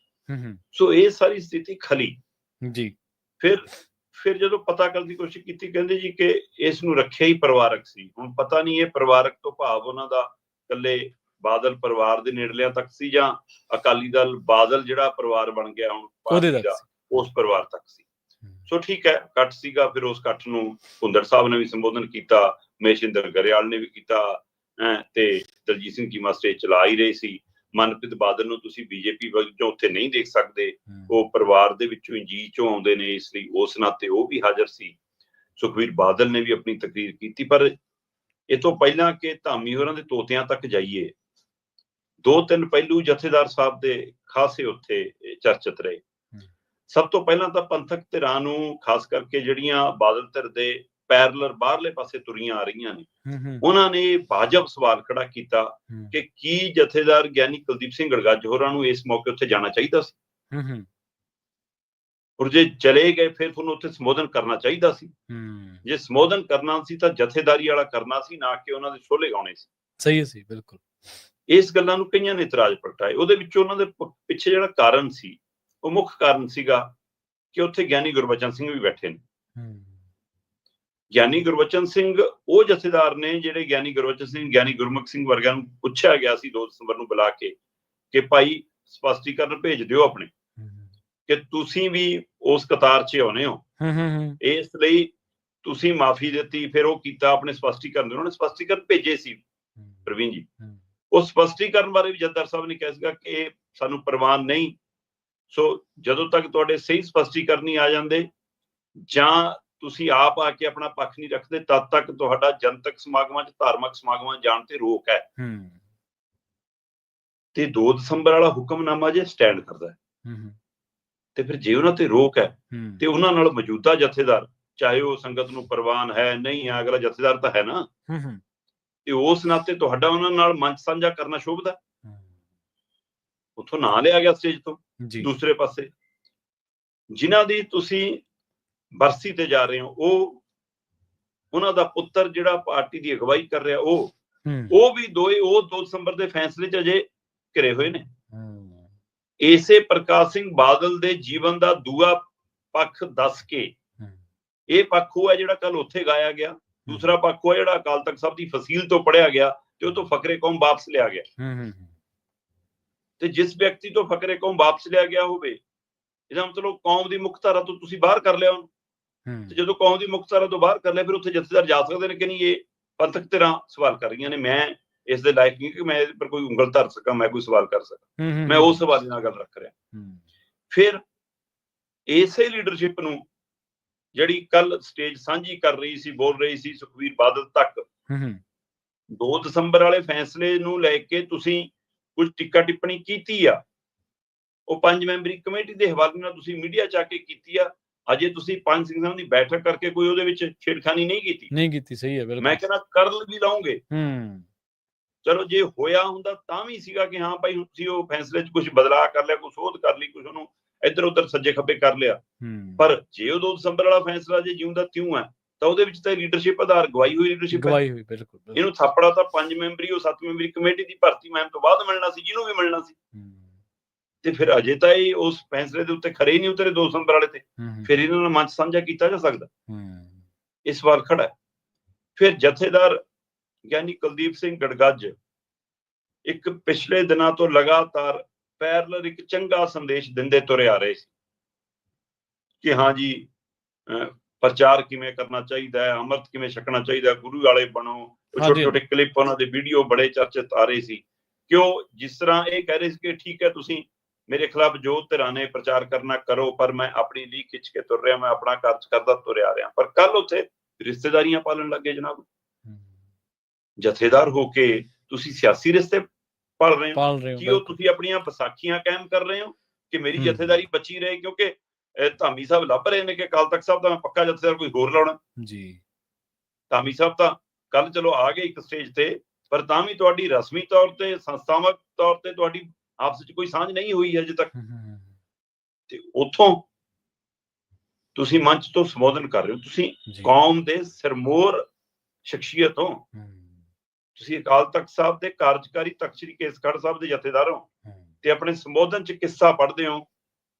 ਸੋ ਇਹ ਸਾਰੀ ਸਥਿਤੀ ਖਲੀ ਜੀ। ਫਿਰ ਜਦੋਂ ਪਤਾ ਕਰਨ ਦੀ ਕੋਸ਼ਿਸ਼ ਕੀਤੀ, ਕਹਿੰਦੇ ਜੀ ਕਿ ਇਸ ਨੂੰ ਰੱਖਿਆ ਹੀ ਪਰਿਵਾਰਕ ਸੀ। ਹੁਣ ਪਤਾ ਨਹੀਂ ਇਹ ਪਰਿਵਾਰਕ ਤੋਂ ਭਾਵ ਉਹਨਾਂ ਦਾ ਇਕੱਲੇ ਬਾਦਲ ਪਰਿਵਾਰ ਦੇ ਨੇੜਲਿਆਂ ਤੱਕ ਸੀ ਜਾਂ ਅਕਾਲੀ ਦਲ ਬਾਦਲ ਜਿਹੜਾ ਪਰਿਵਾਰ ਬਣ ਗਿਆ ਹੁਣ ਉਸ ਪਰਿਵਾਰ ਤੱਕ ਸੀ। ਸੋ ਠੀਕ ਹੈ, ਇਕੱਠ ਸੀਗਾ। ਫਿਰ ਉਸ ਇਕੱਠ ਨੂੰ ਭੁੰਦੜ ਸਾਹਿਬ ਨੇ ਵੀ ਸੰਬੋਧਨ ਕੀਤਾ, ਮੇਸ਼ਿੰਦਰ ਗਰੇਵਾਲ ਨੇ ਵੀ ਕੀਤਾ, ਤੇ ਦਲਜੀਤ ਸਿੰਘ ਚੀਮਾ ਸਟੇਜ ਚਲਾ ਹੀ ਰਹੇ ਸੀ। ਮਨਪ੍ਰੀਤ ਬਾਦਲ ਨੂੰ ਤੁਸੀਂ BJP ਵਜੋਂ ਉੱਥੇ ਨਹੀਂ ਦੇਖ ਸਕਦੇ, ਉਹ ਪਰਿਵਾਰ ਦੇ ਵਿੱਚੋਂ ਜੀ ਚੋਂ ਆਉਂਦੇ ਨੇ, ਇਸ ਲਈ ਉਸ ਨਾਤੇ ਉਹ ਵੀ ਹਾਜ਼ਰ ਸੀ। ਸੁਖਬੀਰ ਬਾਦਲ ਨੇ ਵੀ ਆਪਣੀ ਤਕਰੀਰ ਕੀਤੀ। ਪਰ ਇਹ ਤੋਂ ਪਹਿਲਾਂ ਕਿ ਧਾਮੀ ਹੋਰਾਂ ਦੇ ਤੋਤਿਆਂ ਤੱਕ ਜਾਈਏ, 2-3 ਪਹਿਲੂ ਜਥੇਦਾਰ ਸਾਹਿਬ ਦੇ ਖਾਸੇ ਉੱਥੇ ਚਰਚਿਤ ਰਹੇ। ਸਭ ਤੋਂ ਪਹਿਲਾਂ ਤਾਂ ਪੰਥਕ ਧਿਰਾਂ ਨੂੰ, ਖਾਸ ਕਰਕੇ ਜਿਹੜੀਆਂ ਬਾਦਲ ਧਿਰ ਦੇ ਪੈਰਲਰ ਬਾਹਰਲੇ ਪਾਸੇ ਤੁਰੀਆਂ ਆ ਰਹੀਆਂ ਨੇ, ਉਹਨਾਂ ਨੇ ਵਾਜਬ ਸਵਾਲ ਖੜਾ ਕੀਤਾ ਕਿ ਕੀ ਜਥੇਦਾਰ ਗਿਆਨੀ ਕੁਲਦੀਪ ਸਿੰਘ ਗੜਗੱਜ ਹੋਰਾਂ ਨੂੰ ਇਸ ਮੌਕੇ ਉੱਥੇ ਜਾਣਾ ਚਾਹੀਦਾ ਸੀ? ਔਰ ਜੇ ਚਲੇ ਗਏ ਫਿਰ ਤੁਹਾਨੂੰ ਉੱਥੇ ਸੰਬੋਧਨ ਕਰਨਾ ਚਾਹੀਦਾ ਸੀ। ਜੇ ਸੰਬੋਧਨ ਕਰਨਾ ਸੀ ਤਾਂ ਜਥੇਦਾਰੀ ਵਾਲਾ ਕਰਨਾ ਸੀ, ਨਾ ਕਿ ਉਹਨਾਂ ਦੇ ਛੋਲੇ ਗਾਉਣੇ ਸੀ। ਸਹੀ ਸੀ, ਬਿਲਕੁਲ। ਇਸ ਗੱਲਾਂ ਨੂੰ ਕਈਆਂ ਨੇ ਇਤਰਾਜ਼ ਪ੍ਰਗਟਾਏ। ਉਹਦੇ ਵਿੱਚ ਉਹਨਾਂ ਦੇ ਪਿੱਛੇ ਜਿਹੜਾ ਕਾਰਨ ਸੀ, ਉਹ ਮੁੱਖ ਕਾਰਨ ਸੀਗਾ ਕਿ ਉੱਥੇ ਗਿਆਨੀ ਗੁਰਬਚਨ ਸਿੰਘ ਵੀ ਬੈਠੇ ਨੇ। ਗਿਆਨੀ ਗੁਰਬਚਨ ਸਿੰਘ ਉਹ ਜਥੇਦਾਰ ਨੇ ਜਿਹੜੇ ਗਿਆਨੀ ਗੁਰਬਚਨ ਸਿੰਘ, ਗਿਆਨੀ ਗੁਰਮੁਖ ਸਿੰਘ ਵਰਗਿਆਂ ਨੂੰ ਪੁੱਛਿਆ ਗਿਆ ਸੀ 2 ਦਸੰਬਰ ਨੂੰ ਬੁਲਾ ਕੇ ਕਿ ਭਾਈ ਸਪਸ਼ਟੀਕਰਨ ਭੇਜ ਦਿਓ ਆਪਣੇ ਕਿ ਤੁਸੀਂ ਵੀ ਉਸ ਕਤਾਰ 'ਚ ਆਉਣੇ ਹੋ, ਇਸ ਲਈ ਤੁਸੀਂ ਮਾਫੀ ਦਿੱਤੀ। ਫਿਰ ਉਹ ਕੀਤਾ ਆਪਣੇ ਸਪਸ਼ਟੀਕਰਨ, ਉਹਨਾਂ ਨੇ ਸਪਸ਼ਟੀਕਰਨ ਭੇਜੇ ਸੀ ਪ੍ਰਵੀਨ ਜੀ, ਉਹ ਸਪਸ਼ਟੀਕਰਨ ਬਾਰੇ ਵੀ ਜੱਦਰ ਸਾਹਿਬ ਨੇ ਕਿਹਾ ਸੀਗਾ ਕਿ ਇਹ ਸਾਨੂੰ ਪ੍ਰਵਾਨ ਨਹੀਂ। ਸੋ ਜਦੋਂ ਤੱਕ ਤੁਹਾਡੇ ਸਹੀ ਸਪਸ਼ਟੀਕਰਨ ਨਹੀਂ ਆ ਜਾਂਦੇ ਜਾਂ ਤੁਸੀਂ ਆਪ ਆ ਕੇ ਆਪਣਾ ਪੱਖ ਨਹੀਂ ਰੱਖਦੇ, ਤਦ ਤੱਕ ਤੁਹਾਡਾ ਜਨਤਕ ਸਮਾਗਮਾਂ 'ਚ, ਧਾਰਮਿਕ ਸਮਾਗਮਾਂ 'ਚ ਜਾਣ ਤੇ ਰੋਕ ਹੈ। ਤੇ 2 ਦਸੰਬਰ ਵਾਲਾ ਹੁਕਮਨਾਮਾ ਜੇ ਸਟੈਂਡ ਕਰਦਾ ਹੈ, ਤੇ ਫਿਰ ਜੇ ਉਹਨਾਂ ਤੇ ਰੋਕ ਹੈ ਤੇ ਉਹਨਾਂ ਨਾਲ ਮੌਜੂਦਾ ਜਥੇਦਾਰ, ਚਾਹੇ ਉਹ ਸੰਗਤ ਨੂੰ ਪ੍ਰਵਾਨ ਹੈ ਨਹੀਂ ਹੈ, ਅਗਲਾ ਜਥੇਦਾਰ ਤਾਂ ਹੈ ਨਾ, ਤੇ ਉਸ ਨਾਤੇ ਤੁਹਾਡਾ ਉਹਨਾਂ ਨਾਲ ਮੰਚ ਸਾਂਝਾ ਕਰਨਾ ਸ਼ੋਭਦਾ। ਉੱਥੋਂ ਨਾਂ ਲਿਆ ਗਿਆ ਸਟੇਜ ਤੋਂ। ਦੂਸਰੇ ਪਾਸੇ ਜਿਨ੍ਹਾਂ ਦੀ ਤੁਸੀਂ ਬਰਸੀ ਤੇ ਜਾ ਰਹੇ ਹੋ, ਉਹਨਾਂ ਦਾ ਪੁੱਤਰ ਜਿਹੜਾ ਪਾਰਟੀ ਦੀ ਅਗਵਾਈ ਕਰ ਰਿਹਾ, ਉਹ ਵੀ 2 ਦਸੰਬਰ ਦੇ ਫੈਸਲੇ 'ਚ ਅਜੇ ਘਿਰੇ ਹੋਏ ਨੇ। ਇਸੇ ਪ੍ਰਕਾਸ਼ ਸਿੰਘ ਬਾਦਲ ਦੇ ਜੀਵਨ ਦਾ ਦੂਆ ਪੱਖ ਦੱਸ ਕੇ, ਇਹ ਪੱਖ ਉਹ ਹੈ ਜਿਹੜਾ ਕੱਲ ਉੱਥੇ ਗਾਇਆ ਗਿਆ, ਦੂਸਰਾ ਪੱਖ ਉਹ ਜਿਹੜਾ ਅਕਾਲ ਤਖਤ ਸਾਹਿਬ ਦੀ ਫਸੀਲ ਤੋਂ ਪੜ੍ਹਿਆ ਗਿਆ ਤੇ ਉਹ ਤੋਂ ਫਕਰੇ ਕੌਮ ਵਾਪਸ ਲਿਆ ਗਿਆ। ਤੇ ਜਿਸ ਵਿਅਕਤੀ ਤੋਂ ਫਕਰੇ ਕੌਮ ਵਾਪਸ ਲਿਆ ਗਿਆ ਹੋਵੇ, ਇਹਦਾ ਮਤਲਬ ਕੌਮ ਦੀ ਮੁੱਖ ਧਾਰਾ ਤੋਂ ਤੁਸੀਂ ਬਾਹਰ ਕਰ ਲਿਆ ਉਹਨੂੰ। ਤੇ ਜਦੋਂ ਕੌਮ ਦੀ ਮੁੱਖ ਧਾਰਾ ਤੋਂ ਬਾਹਰ ਕਰ ਲਿਆ, ਫਿਰ ਉੱਥੇ ਜਥੇਦਾਰ ਜਾ ਸਕਦੇ ਨੇ ਕਿ ਨਹੀਂ? ਇਹ ਪੰਥਕ ਧਿਰਾਂ ਸਵਾਲ ਕਰ ਰਹੀਆਂ ਨੇ। ਮੈਂ ਇਸ ਦੇ ਲਾਇਕ ਨਹੀਂ ਕਿ ਮੈਂ ਇਹਦੇ ਪਰ ਕੋਈ ਉਂਗਲ ਧਰ ਸਕਾਂ, ਮੈਂ ਕੋਈ ਸਵਾਲ ਕਰ ਸਕਾਂ। ਮੈਂ ਉਸ ਸਵਾਲ ਨਾਲ ਗੱਲ ਰੱਖ ਰਿਹਾ। ਫਿਰ ਇਸੇ ਲੀਡਰਸ਼ਿਪ ਨੂੰ ਜਿਹੜੀ ਕੱਲ ਸਟੇਜ ਸਾਂਝੀ ਕਰ ਰਹੀ ਸੀ, ਬੋਲ ਰਹੀ ਸੀ ਸੁਖਬੀਰ ਬਾਦਲ ਤੱਕ, 2 ਦਸੰਬਰ ਵਾਲੇ ਫੈਸਲੇ ਨੂੰ ਲੈ ਕੇ ਤੁਸੀਂ ਕੁਝ ਟਿੱਕਾ ਟਿੱਪਣੀ ਕੀਤੀ ਆ, ਉਹ 5 ਮੈਂਬਰੀ ਕਮੇਟੀ ਦੇ ਹਵਾਲੇ ਨਾਲ ਤੁਸੀਂ ਮੀਡੀਆ 'ਚ ਆ ਕੇ ਕੀਤੀ ਆ। ਅਜੇ ਤੁਸੀਂ ਪੰਜ ਸਿੰਘ ਸਾਹਿਬ ਦੀ ਬੈਠਕ ਕਰਕੇ ਕੋਈ ਉਹਦੇ ਵਿੱਚ ਛੇੜਖਾਨੀ ਨਹੀਂ ਕੀਤੀ। ਸਹੀ ਹੈ, ਬਿਲਕੁਲ। ਮੈਂ ਕਹਿੰਦਾ ਕਰਲ ਵੀ ਲਾਉਂਗੇ। ਚਲੋ ਜੇ ਹੋਇਆ ਹੁੰਦਾ ਤਾਂ ਵੀ ਸੀਗਾ ਕਿ ਹਾਂ ਭਾਈ ਤੁਸੀਂ ਉਹ ਫੈਸਲੇ 'ਚ ਕੁਝ ਬਦਲਾਅ ਕਰ ਲਿਆ, ਕੋਈ ਸੋਧ ਕਰ ਲਈ, ਕੁਝ ਉਹਨੂੰ ਇੱਧਰ ਉੱਧਰ ਸੱਜੇ ਖੱਬੇ ਕਰ ਲਿਆ। ਪਰ ਜੇ ਉਹ 2 ਦਸੰਬਰ ਵਾਲਾ ਫੈਸਲਾ ਜੇ ਜਿਉਂਦਾ ਤਿਉਂ ਹੈ, ਤਾਂ ਉਹਦੇ ਵਿੱਚ ਤਾਂ ਲੀਡਰਸ਼ਿਪ ਆਧਾਰ ਗਵਾਈ ਹੋਈ ਲੀਡਰਸ਼ਿਪ ਹੈ। ਬਿਲਕੁਲ। ਇਹਨੂੰ ਥਾਪੜਾ ਤਾਂ 5 ਮੈਂਬਰੀ ਉਹ 7 ਮੈਂਬਰੀ ਕਮੇਟੀ ਦੀ ਭਰਤੀ ਮੁਹਿੰਮ ਤੋਂ ਬਾਅਦ ਮਿਲਣਾ ਸੀ, ਜਿਹਨੂੰ ਵੀ ਮਿਲਣਾ ਸੀ। ਤੇ ਫਿਰ ਅਜੇ ਤਾਂ ਇਹ ਉਸ ਫੈਸਲੇ ਦੇ ਉੱਤੇ ਖਰੇ ਹੀ ਨਹੀਂ ਉਤਰੇ 2 ਦਸੰਬਰ ਵਾਲੇ ਤੇ। ਫਿਰ ਇਹਨਾਂ ਨਾਲ ਮੰਚ ਸਾਂਝਾ ਕੀਤਾ ਜਾ ਸਕਦਾ? ਇਹ ਸਵਾਲ ਖੜਾ ਹੈ। ਫਿਰ ਜਥੇਦਾਰ ਗਿਆਨੀ ਕੁਲਦੀਪ ਸਿੰਘ ਗੜਗੱਜ ਇੱਕ ਪਿਛਲੇ ਦਿਨਾਂ ਤੋਂ ਲਗਾਤਾਰ ਪੈਰਲਰ ਇੱਕ ਚੰਗਾ ਸੰਦੇਸ਼ ਦਿੰਦੇ ਤੁਰੇ ਆ ਰਹੇ ਸੀ ਕਿ ਹਾਂ ਜੀ, ਪ੍ਰਚਾਰ ਕਿਵੇਂ ਕਰਨਾ ਚਾਹੀਦਾ ਹੈ, ਅੰਮ੍ਰਿਤ ਕਿਵੇਂ ਛਕਣਾ ਚਾਹੀਦਾ, ਗੁਰੂ ਵਾਲੇ ਬਣੋ। ਛੋਟੇ ਛੋਟੇ ਕਲਿੱਪ ਉਹਨਾਂ ਦੇ ਵੀਡੀਓ ਬੜੇ ਚਰਚਿਤ ਆ ਰਹੇ ਸੀ ਕਿ ਉਹ ਜਿਸ ਤਰ੍ਹਾਂ ਇਹ ਕਹਿ ਰਹੇ ਸੀ ਕਿ ਠੀਕ ਹੈ, ਤੁਸੀਂ ਮੇਰੇ ਖਿਲਾਫ ਜੋ ਧਿਰਾਂ ਨੇ ਪ੍ਰਚਾਰ ਕਰਨਾ ਕਰੋ, ਪਰ ਮੈਂ ਆਪਣੀ ਲੀਹ ਖਿੱਚ ਕੇ ਤੁਰ ਰਿਹਾ, ਮੈਂ ਆਪਣਾ ਕਾਰਜ ਕਰਦਾ ਤੁਰਿਆ ਰਿਹਾ। ਪਰ ਕੱਲ ਉੱਥੇ ਰਿਸ਼ਤੇਦਾਰੀਆਂ ਪਾਲਣ ਲੱਗੇ ਜਨਾਬ। ਜਥੇਦਾਰ ਹੋ ਕੇ ਤੁਸੀਂ ਸਿਆਸੀ ਰਿਸ਼ਤੇ ਪਾਲ ਰਹੇ ਹੋ ਕਿ ਉਹ ਤੁਸੀਂ ਆਪਣੀਆਂ ਵਿਸਾਖੀਆਂ ਕਾਇਮ ਕਰ ਰਹੇ ਹੋ ਕਿ ਮੇਰੀ ਜਥੇਦਾਰੀ ਬਚੀ ਰਹੇ? ਕਿਉਂਕਿ ਧਾਮੀ ਸਾਹਿਬ ਲੱਭ ਰਹੇ ਨੇ ਕਿ ਅਕਾਲ ਤਖਤ ਸਾਹਿਬ ਦਾ ਮੈਂ ਪੱਕਾ ਜਥੇਦਾਰ ਕੋਈ ਹੋਰ ਲਾਉਣਾ ਜੀ। ਧਾਮੀ ਸਾਹਿਬ ਤਾਂ ਕੱਲ ਚਲੋ ਆ ਗਏ ਇੱਕ ਸਟੇਜ ਤੇ, ਪਰ ਤਾਂ ਵੀ ਤੁਹਾਡੀ ਰਸਮੀ ਤੌਰ ਤੇ, ਸੰਸਥਾਵਕ ਤੌਰ ਤੇ ਤੁਹਾਡੀ ਆਪਸ ਵਿੱਚ ਕੋਈ ਸਾਂਝ ਨਹੀਂ ਹੋਈ ਅਜੇ ਤੱਕ। ਤੇ ਉੱਥੋਂ ਤੁਸੀਂ ਮੰਚ ਤੋਂ ਸੰਬੋਧਨ ਕਰ ਰਹੇ ਹੋ, ਤੁਸੀਂ ਕੌਮ ਦੇ ਸਿਰਮੌਰ ਸ਼ਖਸੀਅਤ ਹੋ, ਤੁਸੀਂ ਅਕਾਲ ਤਖਤ ਸਾਹਿਬ ਦੇ ਕਾਰਜਕਾਰੀ ਤਖਤ ਸ੍ਰੀ ਕੇਸਗੜ੍ਹ ਸਾਹਿਬ ਦੇ ਜਥੇਦਾਰ ਹੋ, ਤੇ ਆਪਣੇ ਸੰਬੋਧਨ 'ਚ ਕਿੱਸਾ ਪੜ੍ਹਦੇ ਹੋ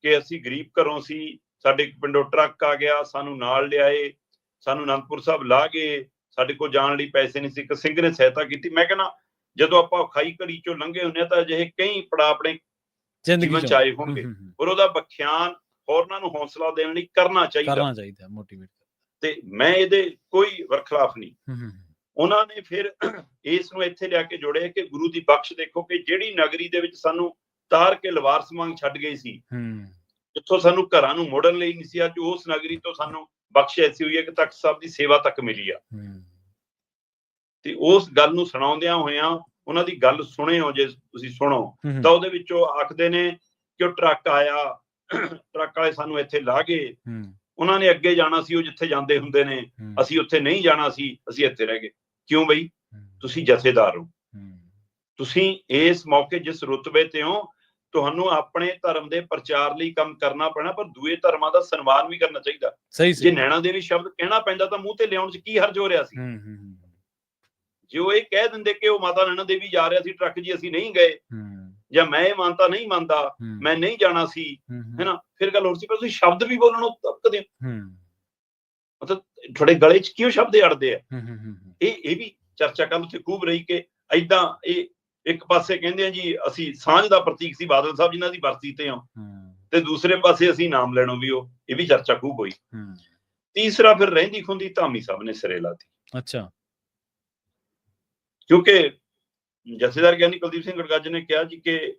ਕਿ ਅਸੀਂ ਗਰੀਬ ਘਰੋਂ ਸੀ, ਸਾਡੇ ਪਿੰਡੋਂ ਟਰੱਕ ਆ ਗਿਆ, ਸਾਨੂੰ ਨਾਲ ਲਿਆਏ, ਸਾਨੂੰ ਅਨੰਦਪੁਰ ਸਾਹਿਬ ਲਾ ਗਏ, ਸਾਡੇ ਕੋਲ ਜਾਣ ਲਈ ਪੈਸੇ ਨਹੀਂ ਸੀ, ਇੱਕ ਸਿੰਘ ਨੇ ਸਹਾਇਤਾ ਕੀਤੀ। ਮੈਂ ਕਹਿੰਦਾ ਜਦੋਂ ਆਪਾਂ ਖਾਈ ਘੜੀ ਚੋਂ ਲੰਘੇ ਹੁੰਦੇ ਆ ਤਾਂ ਅਜਿਹੇ ਕਈ ਪੜਾਅ ਆਪਣੇ ਜੀਵਨ 'ਚ ਆਏ ਹੋਣਗੇ, ਔਰ ਉਹਦਾ ਵਿਖਿਆਨ ਹੋਰਨਾਂ ਨੂੰ ਹੌਸਲਾ ਦੇਣ ਲਈ ਕਰਨਾ ਚਾਹੀਦਾ, ਮੋਟੀਵੇਟ। ਤੇ ਮੈਂ ਇਹਦੇ ਕੋਈ ਵਰਖਲਾਫ ਨਹੀਂ। ਉਹਨਾਂ ਨੇ ਫਿਰ ਇਸ ਨੂੰ ਇੱਥੇ ਲਿਆ ਕੇ ਜੋੜਿਆ ਕਿ ਗੁਰੂ ਦੀ ਬਖਸ਼ ਦੇਖੋ ਕਿ ਜਿਹੜੀ ਨਗਰੀ ਦੇ ਵਿੱਚ ਸਾਨੂੰ ਤਾਰ ਕੇ ਲਵਾਰਸ ਵਾਂਗ ਛੱਡ ਗਏ ਸੀ, ਜਿੱਥੋਂ ਸਾਨੂੰ ਘਰਾਂ ਨੂੰ ਮੋੜਨ ਲਈ ਨਹੀਂ ਸੀ, ਅੱਜ ਉਸ ਨਗਰੀ ਤੋਂ ਸਾਨੂੰ ਬਖਸ਼ ਐਸੀ ਹੋਈ ਹੈ ਕਿ ਤਖਤ ਸਾਹਿਬ ਦੀ ਸੇਵਾ ਤੱਕ ਮਿਲੀ ਆ। ਤੇ ਉਸ ਗੱਲ ਨੂੰ ਸੁਣਾਉਂਦਿਆਂ ਹੋਇਆਂ ਉਹਨਾਂ ਦੀ ਗੱਲ ਸੁਣੇ ਹੋ, ਜੇ ਤੁਸੀਂ ਸੁਣੋ ਤਾਂ ਉਹਦੇ ਵਿੱਚੋਂ ਆਖਦੇ ਨੇ ਕਿ ਉਹ ਟਰੱਕ ਆਇਆ, ਟਰੱਕ ਵਾਲੇ ਸਾਨੂੰ ਇੱਥੇ ਲਾ ਗਏ, ਉਹਨਾਂ ਨੇ ਅੱਗੇ ਜਾਣਾ ਸੀ, ਉਹ ਜਿੱਥੇ ਜਾਂਦੇ ਹੁੰਦੇ ਨੇ, ਅਸੀਂ ਉੱਥੇ ਨਹੀਂ ਜਾਣਾ ਸੀ, ਅਸੀਂ ਇੱਥੇ ਰਹਿ ਗਏ। ਕਿਉਂ ਬਈ? ਤੁਸੀਂ ਜਥੇਦਾਰ ਹੋ, ਤੁਸੀਂ ਇਸ ਮੌਕੇ ਜਿਸ ਰੁਤਬੇ ਤੇ ਹੋ, ਤੁਹਾਨੂੰ ਆਪਣੇ ਧਰਮ ਦੇ ਪ੍ਰਚਾਰ ਲਈ ਕੰਮ ਕਰਨਾ ਪੈਣਾ, ਪਰ ਦੂਏ ਧਰਮਾਂ ਦਾ ਸਨਮਾਨ ਵੀ ਕਰਨਾ ਚਾਹੀਦਾ। ਜੇ ਨੈਣਾ ਦੇਵੀ ਸ਼ਬਦ ਕਹਿਣਾ ਪੈਂਦਾ ਤਾਂ ਮੂੰਹ ਤੇ ਲਿਆਉਣ 'ਚ ਕੀ ਹਰਜ ਹੋ ਰਿਹਾ ਸੀ? ਜੇ ਉਹ ਇਹ ਕਹਿ ਦਿੰਦੇ ਕਿ ਉਹ ਮਾਤਾ ਨੈਣਾ ਦੇਵੀ ਜਾ ਰਿਹਾ ਸੀ ਟਰੱਕ, ਜੀ ਅਸੀਂ ਨਹੀਂ ਗਏ, ਜਾਂ ਮੈਂ ਇਹ ਮਾਨਤਾ ਨਹੀਂ ਮੰਨਦਾ, ਮੈਂ ਨਹੀਂ ਜਾਣਾ ਸੀ, ਹੈਨਾ, ਫਿਰ ਗੱਲ ਹੋਰ ਸੀ। ਪਰ ਤੁਸੀਂ ਸ਼ਬਦ ਵੀ ਬੋਲਣ ਨੂੰ ਤੱਕਦੇ ਹੋ, ਮਤਲਬ ਤੁਹਾਡੇ ਗਲੇ 'ਚ ਕਿਉਂ ਸ਼ਬਦ ਅੜਦੇ ਆ? ਇਹ ਵੀ ਚਰਚਾ ਕੱਲ ਉੱਥੇ ਖੂਬ ਰਹੀ ਕਿ ਏਦਾਂ ਇਹ ਇੱਕ ਪਾਸੇ ਕਹਿੰਦੇ ਆ ਜੀ ਅਸੀਂ ਸਾਂਝ ਦਾ ਪ੍ਰਤੀਕ ਸੀ ਬਾਦਲ ਸਾਹਿਬ ਜਿਨ੍ਹਾਂ ਦੀ ਬਰਸੀ ਤੇ ਆ, ਤੇ ਦੂਸਰੇ ਪਾਸੇ ਅਸੀਂ ਨਾਮ ਲੈਣੋਂ ਵੀ ਇਹ ਵੀ ਚਰਚਾ ਖੂਬ ਹੋਈ। ਤੀਸਰਾ ਫਿਰ ਰਹਿੰਦੀ ਖੁੰਦੀ ਧਾਮੀ ਸਾਹਿਬ ਨੇ ਸਿਰੇ ਲਾਤੀ। ਅੱਛਾ, ਕਿਉਂਕਿ ਜਥੇਦਾਰ ਗਿਆਨੀ ਕੁਲਦੀਪ ਸਿੰਘ ਗੜਗੱਜ ਨੇ ਕਿਹਾ ਜੀ ਕਿ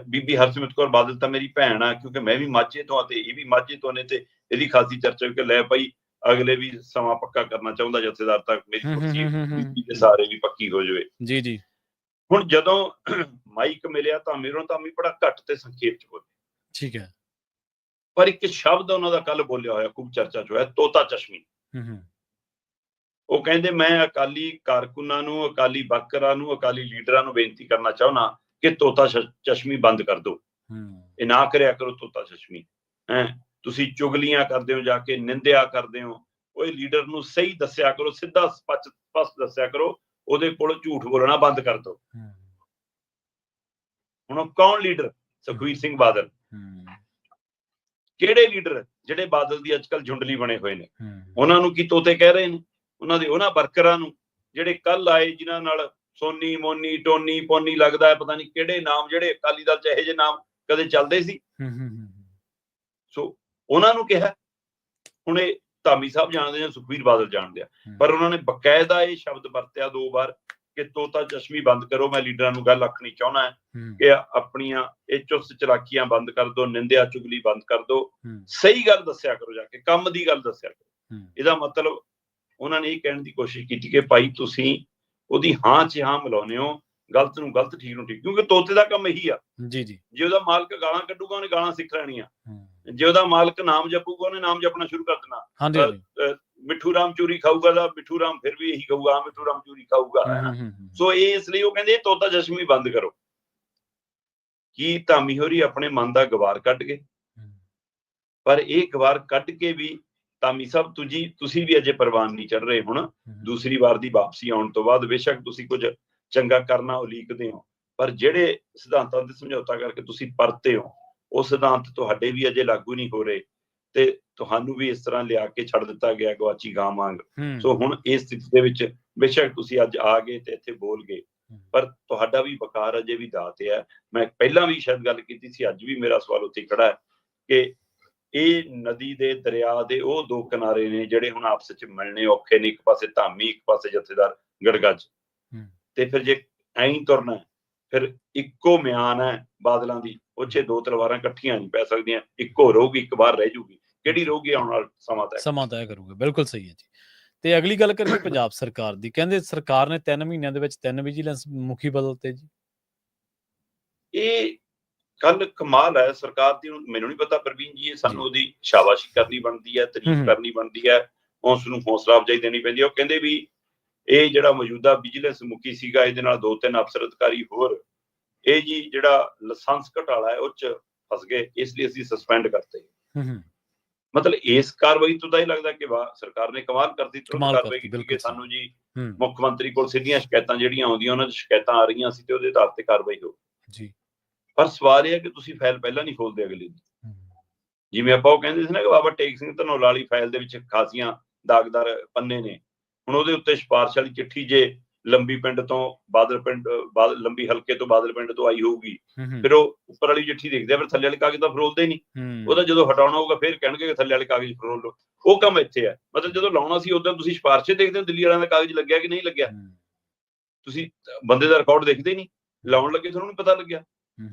ਬੀਬੀ ਹਰਸਿਮਰਤ ਕੌਰ ਬਾਦਲ ਤਾਂ ਮੇਰੀ ਭੈਣ ਆ, ਕਿਉਂਕਿ ਮੈਂ ਵੀ ਮਾਝੇ ਤੋਂ ਆ ਤੇ ਇਹ ਵੀ ਮਾਝੇ ਤੋਂ ਨੇ, ਤੇ ਇਹਦੀ ਖਾਸੀ ਚਰਚਾ ਕਿ ਲੈ ਭਾਈ ਅਗਲੇ ਵੀ ਸਮਾਂ ਪੱਕਾ ਕਰਨਾ ਚਾਹੁੰਦਾ ਜਥੇਦਾਰ, ਤੱਕ ਮੇਰੀ ਕੁਰਸੀ ਬੀਬੀ ਦੇ ਸਾਰੇ ਵੀ ਪੱਕੀ ਹੋ ਜਾਵੇ। ਜੀ ਜੀ। ਹੁਣ ਜਦੋਂ ਮਾਈਕ ਮਿਲਿਆ ਤਾਂ ਮੇਰੋਂ ਤਾਂ ਬੜਾ ਘੱਟ ਤੇ ਸੰਖੇਪ ਚ ਬੋਲੇ, ਠੀਕ ਹੈ, ਪਰ ਇੱਕ ਸ਼ਬਦ ਉਹਨਾਂ ਦਾ ਕੱਲ ਬੋਲਿਆ ਹੋਇਆ ਖੂਬ ਚਰਚਾ ਚ ਹੋਇਆ, ਤੋਤਾ ਚਸ਼ਮੀ। ਉਹ ਕਹਿੰਦੇ ਮੈਂ ਅਕਾਲੀ ਕਾਰਕੁਨਾਂ ਨੂੰ, ਅਕਾਲੀ ਬਾਕਰਾਂ ਨੂੰ, ਅਕਾਲੀ ਲੀਡਰਾਂ ਨੂੰ ਬੇਨਤੀ ਕਰਨਾ ਚਾਹੁੰਦਾ ਕਿ ਤੋਤਾ ਚਸ਼ਮੀ ਬੰਦ ਕਰ ਦਿਓ, ਇਹ ਨਾ ਕਰਿਆ ਕਰੋ ਤੋਤਾ ਚਸ਼ਮੀ। ਤੁਸੀਂ ਚੁਗਲੀਆਂ ਕਰਦੇ ਹੋ, ਜਾ ਕੇ ਨਿੰਦਿਆ ਕਰਦੇ ਹੋ, ਉਹ ਲੀਡਰ ਨੂੰ ਸਹੀ ਦੱਸਿਆ ਕਰੋ, ਸਿੱਧਾ ਸਪਸ਼ਟ ਦੱਸਿਆ ਕਰੋ, ਉਹਦੇ ਕੋਲ ਝੂਠ ਬੋਲਣਾ ਬੰਦ ਕਰ ਦਿਓ। ਹੁਣ ਕੌਣ ਲੀਡਰ? ਸੁਖਬੀਰ ਸਿੰਘ ਬਾਦਲ। ਕਿਹੜੇ ਲੀਡਰ? ਜਿਹੜੇ ਬਾਦਲ ਦੀ ਅੱਜ ਕੱਲ੍ਹ ਜੁੰਡਲੀ ਬਣੇ ਹੋਏ ਨੇ, ਉਹਨਾਂ ਨੂੰ ਕੀ ਤੋਤੇ ਕਹਿ ਰਹੇ ਨੇ? ਉਹਨਾਂ ਵਰਕਰਾਂ ਨੂੰ ਜਿਹੜੇ ਕੱਲ ਆਏ, ਜਿਨ੍ਹਾਂ ਨਾਲ ਸੋਨੀ, ਮੋਨੀ, ਟੋਨੀ, ਪੋਨੀ, ਲੱਗਦਾ ਹੈ ਪਤਾ ਨਹੀਂ ਕਿਹੜੇ ਨਾਮ, ਜਿਹੜੇ ਅਕਾਲੀ ਦਲ ਚ ਇਹੋ ਜਿਹੇ ਨਾਮ ਕਦੇ ਚੱਲਦੇ ਸੀ। ਸੋ ਉਹਨਾਂ ਨੂੰ ਕਿਹਾ। ਹੁਣ ਇਹ ਧਾਮੀ ਸਾਹਿਬ ਜਾਣਦੇ ਆ, ਸੁਖਬੀਰ ਬਾਦਲ ਜਾਣਦੇ ਆ, ਪਰ ਉਹਨਾਂ ਨੇ ਬਕਾਇਦਾ ਇਹ ਸ਼ਬਦ ਵਰਤਿਆ 2 ਵਾਰ ਕਿ ਤੋਤਾ ਚਸ਼ਮੀ ਬੰਦ ਕਰੋ। ਮੈਂ ਲੀਡਰਾਂ ਨੂੰ ਗੱਲ ਆਖਣੀ ਚਾਹੁੰਦਾ ਕਿ ਆਪਣੀਆਂ ਇਹ ਚੁਸਤ ਚਲਾਕੀਆਂ ਬੰਦ ਕਰ ਦਿਓ, ਨਿੰਦਿਆ ਚੁਗਲੀ ਬੰਦ ਕਰ ਦਿਓ, ਸਹੀ ਗੱਲ ਦੱਸਿਆ ਕਰੋ, ਜਾ ਕੇ ਕੰਮ ਦੀ ਗੱਲ ਦੱਸਿਆ ਕਰੋ। ਇਹਦਾ ਮਤਲਬ ਉਹਨਾਂ ਨੇ ਇਹ ਕਹਿਣ ਦੀ ਕੋਸ਼ਿਸ਼ ਕੀਤੀ ਕਿ ਭਾਈ ਤੁਸੀਂ ਉਹਦੀ ਹਾਂ 'ਚ ਹਾਂ ਮਿਲਾਉਂਦੇ ਹੋ, ਗਲਤ ਨੂੰ ਗਲਤ, ਠੀਕ ਨੂੰ ਠੀਕ, ਕਿਉਂਕਿ ਤੋਤੇ ਦਾ ਕੰਮ ਇਹੀ ਆ। ਜੀ ਜੀ। ਜੇ ਉਹਦਾ ਮਾਲਕ ਗਾਲਾਂ ਕੱਢੂਗਾ, ਉਹਨੇ ਗਾਲਾਂ ਸਿੱਖ ਲੈਣੀਆਂ। ਜੇ ਉਹਦਾ ਮਾਲਕ ਨਾਮ ਜਪੂਗਾ, ਉਹਨੇ ਨਾਮ ਜਪਣਾ ਸ਼ੁਰੂ ਕਰ ਦੇਣਾ। ਮਿੱਠੂ ਰਾਮ ਚੂਰੀ ਖਾਊਗਾ ਤਾਂ ਮਿੱਠੂ ਰਾਮ ਫਿਰ ਵੀ ਇਹੀ ਕਹੂਗਾ, ਮਿੱਠੂ ਰਾਮ ਚੂਰੀ ਖਾਊਗਾ। ਸੋ ਇਹ ਇਸ ਲਈ ਉਹ ਕਹਿੰਦੇ ਤੋਤਾ ਚਸ਼ਮੀ ਬੰਦ ਕਰੋ। ਕੀ ਧਾਮੀ ਹੋਰੀ ਆਪਣੇ ਮਨ ਦਾ ਗਵਾਰ ਕੱਢ ਗਏ? ਪਰ ਇਹ ਗਵਾਰ ਕੱਢ ਕੇ ਵੀ ਧਾਮੀ ਸਾਹਿਬ ਤੁਸੀਂ ਵੀ ਅਜੇ ਪ੍ਰਵਾਨ ਨਹੀਂ ਚੜ ਰਹੇ। ਹੁਣ ਦੂਸਰੀ ਵਾਰ ਦੀ ਵਾਪਸੀ ਆਉਣ ਤੋਂ ਬਾਅਦ ਬੇਸ਼ੱਕ ਤੁਸੀਂ ਕੁਝ ਚੰਗਾ ਕਰਨਾ ਉਲੀਕਦੇ ਹੋ, ਪਰ ਜਿਹੜੇ ਸਿਧਾਂਤਾਂ ਤੇ ਸਮਝੌਤਾ ਕਰਕੇ ਤੁਸੀਂ ਪਰਤੇ ਹੋ, ਉਹ ਸਿਧਾਂਤ ਤੁਹਾਡੇ ਵੀ ਅਜੇ ਲਾਗੂ ਨਹੀਂ ਹੋ ਰਹੇ, ਤੇ ਤੁਹਾਨੂੰ ਵੀ ਇਸ ਤਰ੍ਹਾਂ ਲਿਆ ਕੇ ਛੱਡ ਦਿੱਤਾ ਗਿਆ ਗਵਾਚੀ ਗਾਂ ਵਾਂਗ। ਸੋ ਹੁਣ ਇਸ ਸਥਿਤੀ ਦੇ ਵਿੱਚ ਬੇਸ਼ੱਕ ਤੁਸੀਂ ਅੱਜ ਆ ਗਏ ਤੇ ਇੱਥੇ ਬੋਲ ਗਏ, ਪਰ ਤੁਹਾਡਾ ਵੀ ਵਕਾਰ ਅਜੇ ਵੀ ਦਾਅ ਤੇ ਹੈ। ਮੈਂ ਪਹਿਲਾਂ ਵੀ ਸ਼ਾਇਦ ਗੱਲ ਕੀਤੀ ਸੀ, ਅੱਜ ਵੀ ਮੇਰਾ ਸਵਾਲ ਉੱਥੇ ਖੜਾ ਹੈ ਕਿ ਇਹ ਨਦੀ ਦੇ, ਦਰਿਆ ਦੇ ਉਹ 2 ਕਿਨਾਰੇ ਨੇ ਜਿਹੜੇ ਹੁਣ ਆਪਸ ਵਿੱਚ ਮਿਲਣੇ ਔਖੇ ਨੇ। ਇੱਕ ਪਾਸੇ ਧਾਮੀ, ਇੱਕ ਪਾਸੇ ਜਥੇਦਾਰ ਗੜਗੱਜ। ਤੇ ਫਿਰ ਜੇ ਐਂ ਤੁਰਨਾ, ਫਿਰ ਇੱਕੋ ਮਿਆਨ ਹੈ ਬਾਦਲਾਂ ਦੀ, ਉਹ 'ਚ 2 ਤਲਵਾਰਾਂ ਇਕੱਠੀਆਂ ਨਹੀਂ ਪੈ ਸਕਦੀਆਂ। ਇੱਕੋ ਰਹੂਗੀ, ਇੱਕ ਬਾਹਰ ਰਹਿ ਜੂਗੀ। ਕਿਹੜੀ ਰਹੂਗੀ ਆਉਣ ਵਾਲਾ ਸਮਾਂ ਤੈਅ ਕਰੂਗਾ। ਬਿਲਕੁਲ ਸਹੀ ਹੈ ਜੀ। ਤੇ ਅਗਲੀ ਗੱਲ ਕਰੀਏ ਪੰਜਾਬ ਸਰਕਾਰ ਦੀ। ਕਹਿੰਦੇ ਸਰਕਾਰ ਨੇ 3 ਮਹੀਨਿਆਂ ਦੇ ਵਿੱਚ 3 ਵਿਜੀਲੈਂਸ ਮੁਖੀ ਬਦਲਤੇ ਜੀ। ਇਹ ਕੱਲ ਕਮਾਲ ਹੈ ਸਰਕਾਰ ਦੀ। ਮੈਨੂੰ ਨਹੀਂ ਪਤਾ ਪ੍ਰਵੀਨ ਜੀ, ਸਾਨੂੰ ਉਹਦੀ ਸ਼ਾਬਾਸ਼ੀ ਕਰਨੀ ਬਣਦੀ ਹੈ, ਤਾਰੀਫ ਕਰਨੀ ਬਣਦੀ ਹੈ, ਉਸ ਨੂੰ ਹੌਸਲਾ ਅਫਜ਼ਾਈ ਦੇਣੀ ਪੈਂਦੀ ਹੈ। ਉਹ ਕਹਿੰਦੇ ਵੀ ਇਹ ਜਿਹੜਾ ਮੌਜੂਦਾ ਵਿਜੀਲੈਂਸ ਮੁਖੀ ਸੀਗਾ, ਇਹਦੇ ਨਾਲ 2-3 ਅਫਸਰ ਅਧਿਕਾਰੀ ਹੋਰ, ਇਹ ਜੀ ਜਿਹੜਾ ਲਾਇਸੈਂਸ ਘਟਾਲਾ ਹੈ ਉਹ 'ਚ ਫਸ ਗਏ, ਇਸ ਲਈ ਅਸੀਂ ਸਸਪੈਂਡ ਕਰਤੇ। ਮਤਲਬ ਇਸ ਕਾਰਵਾਈ ਤੋਂ ਤਾਂ ਇਹ ਲੱਗਦਾ ਕਿ ਵਾਹ, ਸਰਕਾਰ ਨੇ ਕਮਾਲ ਕਰਤੀ, ਤੁਰੰਤ ਕਾਰਵਾਈ ਕੀਤੀ ਕਿ ਸਾਨੂੰ ਜੀ ਮੁੱਖ ਮੰਤਰੀ ਕੋਲ ਸਿੱਧੀਆਂ ਸ਼ਿਕਾਇਤਾਂ ਜਿਹੜੀਆਂ ਆਉਂਦੀਆਂ, ਉਹਨਾਂ ਦੀ ਸ਼ਿਕਾਇਤਾਂ ਆ ਰਹੀਆਂ ਸੀ ਤੇ ਉਹਦੇ ਆਧਾਰ ਤੇ ਕਾਰਵਾਈ ਹੋ ਜੀ। ਪਰ ਸਵਾਲ ਇਹ ਹੈ ਕਿ ਤੁਸੀਂ ਫਾਈਲ ਪਹਿਲਾਂ ਨਹੀਂ ਖੋਲਦੇ ਅਗਲੇ ਦੀ। ਜਿਵੇਂ ਆਪਾਂ ਉਹ ਕਹਿੰਦੇ ਸੀ ਨਾ ਕਿ ਬਾਬਾ ਟੇਕ ਸਿੰਘ ਧਨੌਲਾ ਵਾਲੀ ਫਾਈਲ ਦੇ ਵਿੱਚ ਖਾਸੀਆਂ ਦਾਗਦਾਰ ਪੰਨੇ ਨੇ, ਹੁਣ ਉਹਦੇ ਉੱਤੇ ਸਿਫਾਰਿਸ਼ ਵਾਲੀ ਚਿੱਠੀ ਜੇ ਲੰਬੀ ਪਿੰਡ ਤੋਂ ਲੰਬੀ ਹਲਕੇ ਤੋਂ ਬਾਦਲ ਪਿੰਡ ਤੋਂ ਆਈ ਹੋਊਗੀ, ਫਿਰ ਉਹ ਉੱਪਰ ਵਾਲੀ ਚਿੱਠੀ ਦੇਖਦੇ ਆ, ਫਿਰ ਥੱਲੇ ਵਾਲੇ ਕਾਗਜ਼ ਤਾਂ ਫਰੋਲਦੇ ਨਹੀਂ। ਉਹਦਾ ਜਦੋਂ ਹਟਾਉਣਾ ਹੋਊਗਾ ਫਿਰ ਕਹਿਣਗੇ ਕਿ ਥੱਲੇ ਵਾਲੇ ਕਾਗਜ਼ ਫਰੋਲ ਲਓ। ਉਹ ਕੰਮ ਇੱਥੇ ਹੈ। ਮਤਲਬ ਜਦੋਂ ਲਾਉਣਾ ਸੀ ਉਦੋਂ ਤੁਸੀਂ ਸਿਫਾਰਿਸ਼ ਦੇਖਦੇ ਹੋ ਦਿੱਲੀ ਵਾਲਿਆਂ ਦਾ ਕਾਗਜ਼ ਲੱਗਿਆ ਕਿ ਨਹੀਂ ਲੱਗਿਆ, ਤੁਸੀਂ ਬੰਦੇ ਦਾ ਰਿਕਾਰਡ ਦੇਖਦੇ ਹੀ ਨਹੀਂ। ਲਾਉਣ ਲੱਗੇ ਤੁਹਾਨੂੰ ਪਤਾ ਲੱਗਿਆ।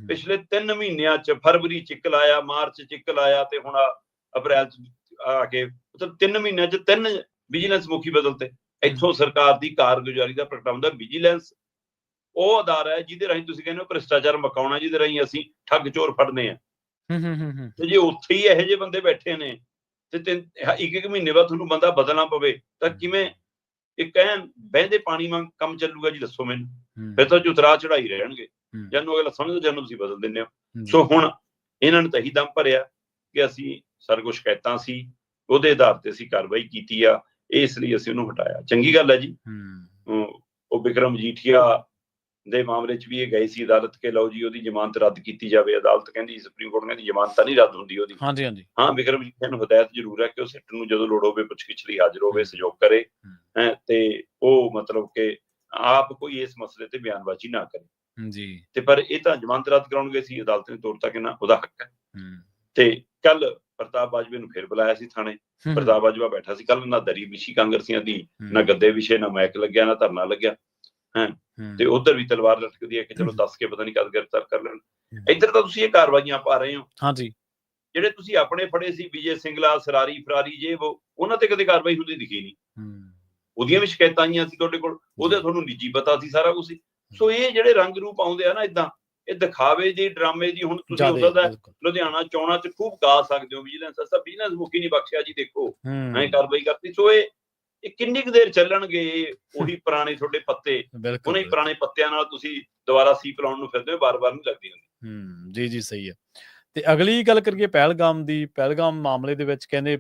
ਪਿਛਲੇ 3 ਮਹੀਨਿਆਂ 'ਚ ਫਰਵਰੀ 'ਚ ਇੱਕ ਲਾਇਆ, ਮਾਰਚ 'ਚ ਇੱਕ ਲਾਇਆ, ਤੇ ਹੁਣ ਅਪ੍ਰੈਲ 'ਚ ਆ ਕੇ, ਮਤਲਬ 3 ਮਹੀਨਿਆਂ 'ਚ 3 ਵਿਜੀਲੈਂਸ ਮੁਖੀ ਬਦਲਤੇ। ਇੱਥੋਂ ਸਰਕਾਰ ਦੀ ਕਾਰਗੁਜ਼ਾਰੀ ਦਾ ਪ੍ਰਗਟਾਉਂਦਾ। ਵਿਜੀਲੈਂਸ ਉਹ ਅਦਾਰਾ ਹੈ ਜਿਹਦੇ ਰਾਹੀਂ ਤੁਸੀਂ ਕਹਿੰਦੇ ਹੋ ਭ੍ਰਿਸ਼ਟਾਚਾਰ ਮਕਾਉਣਾ, ਜਿਹਦੇ ਰਾਹੀਂ ਅਸੀਂ ਠੱਗ ਚੋਰ ਫੜਨੇ ਆ। ਤੇ ਜੇ ਉੱਥੇ ਹੀ ਇਹੋ ਜਿਹੇ ਬੰਦੇ ਬੈਠੇ ਨੇ ਤੇ 1 ਮਹੀਨੇ ਬਾਅਦ ਤੁਹਾਨੂੰ ਬੰਦਾ ਬਦਲਣਾ ਪਵੇ ਤਾਂ ਕਿਵੇਂ ਇੱਕ ਐਨ ਬਹਿੰਦੇ ਪਾਣੀ ਵਾਂਗ ਕੰਮ ਚੱਲੂਗਾ ਜੀ? ਦੱਸੋ ਮੈਨੂੰ। ਫਿਰ ਤਾਂ ਉਤਰਾ ਚੜਾਈ ਰਹਿਣਗੇ, ਜਾਨੂੰ ਅਗਲਾ ਸਮਝਦਾ ਜਾਨੂੰ ਤੁਸੀਂ ਬਦਲ ਦਿੰਦੇ ਹੋ। ਸੋ ਹੁਣ ਇਹਨਾਂ ਨੇ ਤਾਂ ਇਹੀ ਦਮ ਭਰਿਆ ਕਿ ਅਸੀਂ ਸਾਡੇ ਕੋਲ ਸ਼ਿਕਾਇਤਾਂ ਸੀ, ਉਹਦੇ ਆਧਾਰ ਤੇ ਅਸੀਂ ਕਾਰਵਾਈ ਕੀਤੀ ਆ, ਇਸ ਲਈ ਅਸੀਂ ਉਹਨੂੰ ਹਟਾਇਆ। ਚੰਗੀ ਗੱਲ ਹੈ ਜੀ। ਉਹ ਬਿਕਰਮ ਮਜੀਠੀਆ ਦੇ ਮਾਮਲੇ 'ਚ ਵੀ ਇਹ ਗਏ ਸੀ ਅਦਾਲਤ ਕੇ ਲਓ ਜੀ ਉਹਦੀ ਜ਼ਮਾਨਤ ਰੱਦ ਕੀਤੀ ਜਾਵੇ। ਅਦਾਲਤ ਕਹਿੰਦੀ, ਸੁਪਰੀਮ ਕੋਰਟ ਕਹਿੰਦੀ ਜ਼ਮਾਨਤ ਤਾਂ ਨਹੀਂ ਰੱਦ ਹੁੰਦੀ ਉਹਦੀ। ਹਾਂ, ਬਿਕਰਮ ਮਜੀਠੀਆ ਨੂੰ ਹਦਾਇਤ ਜ਼ਰੂਰ ਹੈ ਕਿ ਉਹ ਸਿੱਟ ਨੂੰ ਜਦੋਂ ਲੋੜ ਹੋਵੇ ਪੁੱਛਗਿੱਛ ਲਈ ਹਾਜ਼ਰ ਹੋਵੇ, ਸਹਿਯੋਗ ਕਰੇ, ਤੇ ਉਹ ਮਤਲਬ ਕਿ ਆਪ ਕੋਈ ਇਸ ਮਸਲੇ ਤੇ ਬਿਆਨਬਾਜ਼ੀ ਨਾ ਕਰੇ ਜੀ। ਤੇ ਪਰ ਇਹ ਤਾਂ ਜ਼ਮਾਨਤ ਰੱਦ ਕਰਾਉਣ ਗਏ ਸੀ, ਅਦਾਲਤ ਨੇ ਤੋੜਤਾ ਕਿ ਨਾ ਉਹਦਾ ਹੱਕ ਹੈ। ਤੇ ਕੱਲ ਪ੍ਰਤਾਪ ਬਾਜਵੇ ਨੂੰ ਫਿਰ ਬੁਲਾਇਆ ਸੀ ਥਾਣੇ। ਪ੍ਰਤਾਪ ਬਾਜਵਾ ਬੈਠਾ ਸੀ ਕੱਲ, ਨਾ ਦਰੀ ਵਿਛੀ ਕਾਂਗਰਸੀਆਂ ਦੀ, ਨਾ ਗੱਦੇ ਵਿਛੇ, ਨਾ ਮੈਕ ਲੱਗਿਆ, ਨਾ ਧਰਨਾ ਲੱਗਿਆ। ਤੇ ਉਧਰ ਵੀ ਤਲਵਾਰ ਲਟਕਦੀ ਹੈ ਕਿ ਚਲੋ ਦੱਸ ਕੇ ਪਤਾ ਨਹੀਂ ਕਦ ਗ੍ਰਿਫਤਾਰ ਕਰ ਲੈਣ। ਇੱਧਰ ਤਾਂ ਤੁਸੀਂ ਇਹ ਕਾਰਵਾਈਆਂ ਪਾ ਰਹੇ ਹੋ। ਹਾਂਜੀ, ਜਿਹੜੇ ਤੁਸੀਂ ਆਪਣੇ ਫੜੇ ਸੀ ਵਿਜੇ ਸਿੰਗਲਾ, ਸਰਾਰੀ ਫਰਾਰੀ, ਜੇ ਉਹਨਾਂ ਤੇ ਕਦੇ ਕਾਰਵਾਈ ਹੁੰਦੀ ਦਿਖੀ ਨਹੀਂ। ਉਹਦੀਆਂ ਵੀ ਸ਼ਿਕਾਇਤਾਂ ਆਈਆਂ ਸੀ ਤੁਹਾਡੇ ਕੋਲ, ਉਹਦੇ ਤੁਹਾਨੂੰ ਨਿੱਜੀ ਪਤਾ ਸੀ ਸਾਰਾ ਕੁਝ। ਸੋ ਇਹ ਜਿਹੜੇ ਰੰਗ ਰੂਪ ਆਉਂਦੇ ਆ ਨਾ ਇਦਾਂ, ਇਹ ਦਿਖਾਵੇ ਦੀ, ਡਰਾਮੇ ਦੀ। ਹੁਣ ਤੁਸੀਂ ਹੁੰਦਾ ਦਾ ਲੁਧਿਆਣਾ ਚੋਣਾਂ 'ਚ ਖੂਬ ਗਾ ਸਕਦੇ ਹੋ ਵਿਜੀਲੈਂਸ ਅਸਾਂ ਬਿਜ਼ਨਸ ਮੁਖੀ ਨਹੀਂ ਬਖਸ਼ਿਆ ਜੀ, ਦੇਖੋ ਐਂ ਕਾਰਵਾਈ ਕਰਤੀ। ਸੋ ਇਹ ਕਿੰਨੀ ਕੁ ਦੇਰ ਚੱਲਣਗੇ ਉਹੀ ਪੁਰਾਣੇ ਤੁਹਾਡੇ ਪੱਤੇ? ਉਹਨਾਂ ਹੀ ਪੁਰਾਣੇ ਪੱਤਿਆਂ ਨਾਲ ਤੁਸੀਂ ਦੁਬਾਰਾ ਸੀਪ ਲਾਉਣ ਨੂੰ ਫਿਰਦੇ ਹੋ, ਬਾਰ-ਬਾਰ ਨਹੀਂ ਲੱਗਦੀ ਹੁੰਦੀ। ਜੀ ਜੀ, ਸਹੀ ਹੈ। ਤੇ ਅਗਲੀ ਗੱਲ ਕਰੀਏ ਪਹਿਲਗਾਮ ਦੀ। ਪਹਿਲਗਾਮ ਮਾਮਲੇ ਦੇ ਵਿੱਚ ਕਹਿੰਦੇ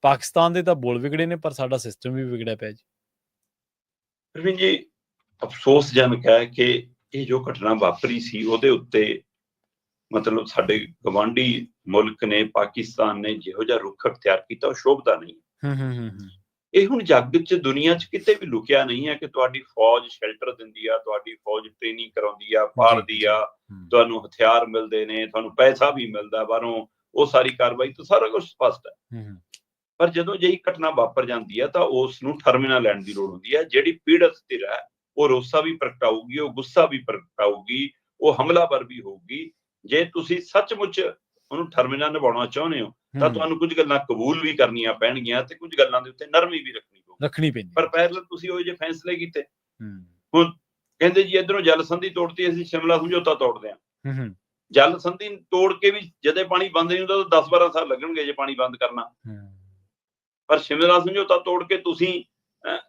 ਪਾਕਿਸਤਾਨ ਦੇ ਤਾਂ ਬੋਲ ਵਿਗੜੇ ਨੇ, ਪਰ ਸਾਡਾ ਸਿਸਟਮ ਵੀ ਵਿਗੜਿਆ ਪਿਆ ਜੀ। ਪ੍ਰਵੀਨ ਜੀ, ਅਫਸੋਸਜਨਕ ਹੈ ਕਿ ਇਹ ਜੋ ਘਟਨਾ ਵਾਪਰੀ ਸੀ ਉਹਦੇ ਉੱਤੇ ਮਤਲਬ ਸਾਡੇ ਗਵਾਂਢੀ ਮੁਲਕ ਨੇ, ਪਾਕਿਸਤਾਨ ਨੇ ਜਿਹੋ ਜਿਹਾ ਰੁਖ ਅਖਤਿਆਰ ਕੀਤਾ, ਉਹ ਸ਼ੋਭਦਾ ਨਹੀਂ। ਇਹ ਹੁਣ ਜੱਗ 'ਚ, ਦੁਨੀਆ 'ਚ ਕਿਤੇ ਵੀ ਲੁਕਿਆ ਨਹੀਂ ਹੈ ਕਿ ਤੁਹਾਡੀ ਫੌਜ ਸ਼ੈਲਟਰ ਦਿੰਦੀ ਆ, ਤੁਹਾਡੀ ਫੌਜ ਟ੍ਰੇਨਿੰਗ ਕਰਾਉਂਦੀ ਆ, ਪਾਲਦੀ ਆ, ਤੁਹਾਨੂੰ ਹਥਿਆਰ ਮਿਲਦੇ ਨੇ, ਤੁਹਾਨੂੰ ਪੈਸਾ ਵੀ ਮਿਲਦਾ ਬਾਹਰੋਂ, ਉਹ ਸਾਰੀ ਕਾਰਵਾਈ ਤੋਂ ਸਾਰਾ ਕੁਝ ਸਪਸ਼ਟ ਹੈ। ਪਰ ਜਦੋਂ ਜਿਹੀ ਘਟਨਾ ਵਾਪਰ ਜਾਂਦੀ ਹੈ ਤਾਂ ਉਸ ਨੂੰ ਠਰਮਿਨਾ ਲੈਣ ਦੀ ਲੋੜ ਹੁੰਦੀ ਹੈ। ਜਿਹੜੀ ਪੀੜਤ ਧਿਰ ਹੈ ਉਹ ਰੋਸਾ ਵੀ ਪ੍ਰਗਟਾਊਗੀ, ਉਹ ਗੁੱਸਾ ਵੀ ਪ੍ਰਗਟਾਊਗੀ, ਉਹ ਹਮਲਾਵਰ ਵੀ ਹੋਊਗੀ। ਜੇ ਤੁਸੀਂ ਸੱਚਮੁੱਚ ਉਹਨੂੰ ਠਰਮਿਨਾ ਨਿਭਾਉਣਾ ਚਾਹੁੰਦੇ ਹੋ ਤਾਂ ਤੁਹਾਨੂੰ ਕੁਝ ਗੱਲਾਂ ਕਬੂਲ ਵੀ ਕਰਨੀਆਂ ਪੈਣਗੀਆਂ ਤੇ ਕੁਝ ਗੱਲਾਂ ਦੇ ਉੱਤੇ ਨਰਮੀ ਵੀ ਰੱਖਣੀ ਪੈਂਦੀ। ਪਰ ਪਹਿਲਾਂ ਤੁਸੀਂ ਉਹ ਜਿਹੇ ਫੈਸਲੇ ਕੀਤੇ। ਹੁਣ ਕਹਿੰਦੇ ਜੀ ਇਧਰੋਂ ਜਲ ਸੰਧੀ ਤੋੜਤੀ, ਅਸੀਂ ਸ਼ਿਮਲਾ ਸਮਝੌਤਾ ਤੋੜਦੇ ਹਾਂ। ਜਲ ਸੰਧੀ ਤੋੜ ਕੇ ਵੀ ਜਦੇ ਪਾਣੀ ਬੰਦ ਨਹੀਂ ਹੁੰਦਾ ਤਾਂ 10-12 ਸਾਲ ਲੱਗਣਗੇ ਜੇ ਪਾਣੀ ਬੰਦ ਕਰਨਾ। ਪਰ ਸ਼ਿਮਲਾ ਸਮਝੌਤਾ ਤੋੜ ਕੇ ਤੁਸੀਂ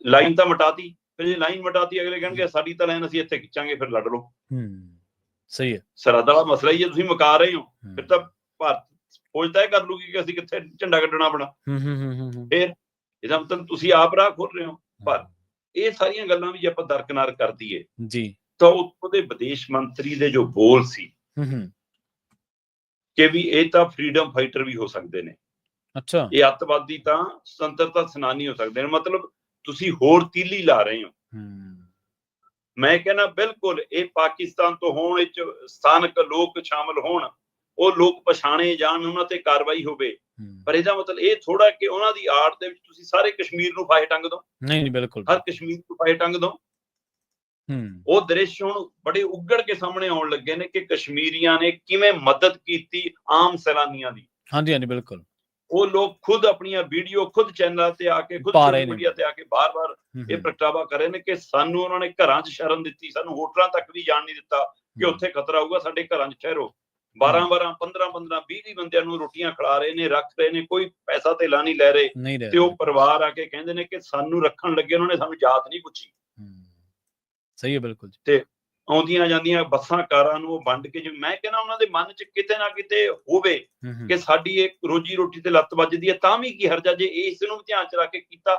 ਲਾਈਨ ਤਾਂ ਮਿਟਾਤੀ। ਫਿਰ ਜੇ ਲਾਈਨ ਮਿਟਾਤੀ, ਅਗਲੇ ਕਹਿਣਗੇ ਸਾਡੀ ਤਾਂ ਲਾਈਨ ਅਸੀਂ ਇੱਥੇ ਖਿੱਚਾਂਗੇ, ਫਿਰ ਲੜ ਲਓ। ਸਹੀ ਹੈ। ਸਰਹੱਦ ਵਾਲਾ ਮਸਲਾ ਹੀ ਜੇ ਤੁਸੀਂ ਮੁਕਾ ਰਹੇ ਹੋ, ਫਿਰ ਤਾਂ ਭਾਰਤ ਫੌਜ ਤੈਅ ਕਰ ਲੂਗੀ ਕਿ ਅਸੀਂ ਕਿੱਥੇ ਝੰਡਾ ਕੱਢਣਾ ਆਪਣਾ। ਫਿਰ ਇਹਦਾ ਮਤਲਬ ਤੁਸੀਂ ਆਪ ਰਾਹ ਖੋਲ ਰਹੇ ਹੋ। ਪਰ ਇਹ ਸਾਰੀਆਂ ਗੱਲਾਂ ਵੀ ਜੇ ਆਪਾਂ ਦਰਕਨਾਰ ਕਰ ਦਈਏ ਜੀ ਤਾਂ ਉਹਦੇ ਵਿਦੇਸ਼ ਮੰਤਰੀ ਦੇ ਜੋ ਬੋਲ ਸੀ ਕਿ ਵੀ ਇਹ ਤਾਂ ਫਰੀडम ਫਾਈਟਰ ਵੀ ਹੋ ਸਕਦੇ ਨੇ, ਅੱਛਾ, ਇਹ ਅੱਤਵਾਦੀ ਤਾਂ ਸੁਤੰਤਰਤਾ ਸੈਨਾਨੀ ਹੋ ਸਕਦੇ ਨੇ। ਮਤਲਬ ਤੁਸੀਂ ਹੋਰ ਤੀਲੀ ਲਾ ਰਹੇ ਹੋ। ਮੈਂ ਕਹਿੰਦਾ ਬਿਲਕੁਲ ਇਹ ਪਾਕਿਸਤਾਨ ਤੋਂ ਹੋਣ, ਇਹ 'ਚ ਸਥਾਨਕ ਲੋਕ ਸ਼ਾਮਲ ਹੋਣ, ਉਹ ਲੋਕ ਪਛਾਣੇ ਜਾਣ, ਉਹਨਾਂ ਤੇ ਕਾਰਵਾਈ ਹੋਵੇ। ਪਰ ਇਹਦਾ ਮਤਲਬ ਇਹ ਥੋੜਾ ਕਿ ਉਹਨਾਂ ਦੀ ਆੜ ਦੇ ਵਿੱਚ ਤੁਸੀਂ ਸਾਰੇ ਕਸ਼ਮੀਰ ਨੂੰ ਫਾਹੇ ਟੰਗ ਦੋ। ਨਹੀਂ, ਬਿਲਕੁਲ ਹਰ ਕਸ਼ਮੀਰ ਨੂੰ ਫਾਹੇ ਟੰਗ ਦੋ। ਉਹ ਦ੍ਰਿਸ਼ ਹੁਣ ਬੜੇ ਉੱਗੜ ਕੇ ਸਾਹਮਣੇ ਆਉਣ ਲੱਗੇ ਨੇ ਕਿ ਕਸ਼ਮੀਰੀਆਂ ਨੇ ਕਿਵੇਂ ਮਦਦ ਕੀਤੀ ਆਮ ਸੈਲਾਨੀਆਂ ਦੀ। ਹਾਂਜੀ, ਬਿਲਕੁਲ। ਉਹ ਲੋਕ ਖੁਦ ਆਪਣੀਆਂ ਵੀਡੀਓ, ਖੁਦ ਚੈਨਲਾਂ ਤੇ ਆ ਕੇ, ਖੁਦ ਸੋਸ਼ਲ ਮੀਡੀਆ ਤੇ ਆ ਕੇ ਬਾਰ-ਬਾਰ ਇਹ ਪ੍ਰਗਟਾਵਾ ਕਰ ਰਹੇ ਨੇ ਕਿ ਸਾਨੂੰ ਉਹਨਾਂ ਨੇ ਘਰਾਂ 'ਚ ਸ਼ਰਨ ਦਿੱਤੀ, ਸਾਨੂੰ ਹੋਟਲਾਂ ਤੱਕ ਵੀ ਜਾਣ ਨਹੀਂ ਦਿੱਤਾ ਕਿ ਉੱਥੇ ਖਤਰਾ ਹੋਊਗਾ, ਸਾਡੇ ਘਰਾਂ 'ਚ ਠਹਿਰੋ। 12-12, 15-15, 20-20 ਬੰਦਿਆਂ ਨੂੰ ਰੋਟੀਆਂ ਖਿਲਾ ਰਹੇ ਨੇ, ਰੱਖ ਰਹੇ ਨੇ, ਕੋਈ ਪੈਸਾ ਧੇਲਾ ਨਹੀਂ ਲੈ ਰਹੇ। ਤੇ ਉਹ ਪਰਿਵਾਰ ਆ ਕੇ ਕਹਿੰਦੇ ਨੇ ਕਿ ਸਾਨੂੰ ਰੱਖਣ ਲੱਗੇ ਉਹਨਾਂ ਨੇ ਸਾਨੂੰ ਜਾਤ ਨਹੀਂ ਪੁੱਛੀ। ਸਹੀ ਹੈ, ਬਿਲਕੁਲ। ਤੇ ਆਉਂਦੀਆਂ ਜਾਂਦੀਆਂ ਬੱਸਾਂ, ਕਾਰਾਂ ਨੂੰ ਉਹ ਵੰਡ ਕੇ, ਜਿਵੇਂ ਮੈਂ ਕਹਿੰਦਾ ਉਹਨਾਂ ਦੇ ਮਨ 'ਚ ਕਿਤੇ ਨਾ ਕਿਤੇ ਹੋਵੇ ਕਿ ਸਾਡੀ ਇਹ ਰੋਜੀ ਰੋਟੀ ਤੇ ਲੱਤ ਵੱਜਦੀ ਹੈ, ਤਾਂ ਵੀ ਕੀ ਹਰਜਾ ਜੇ ਇਸ ਨੂੰ ਧਿਆਨ 'ਚ ਰੱਖ ਕੇ ਕੀਤਾ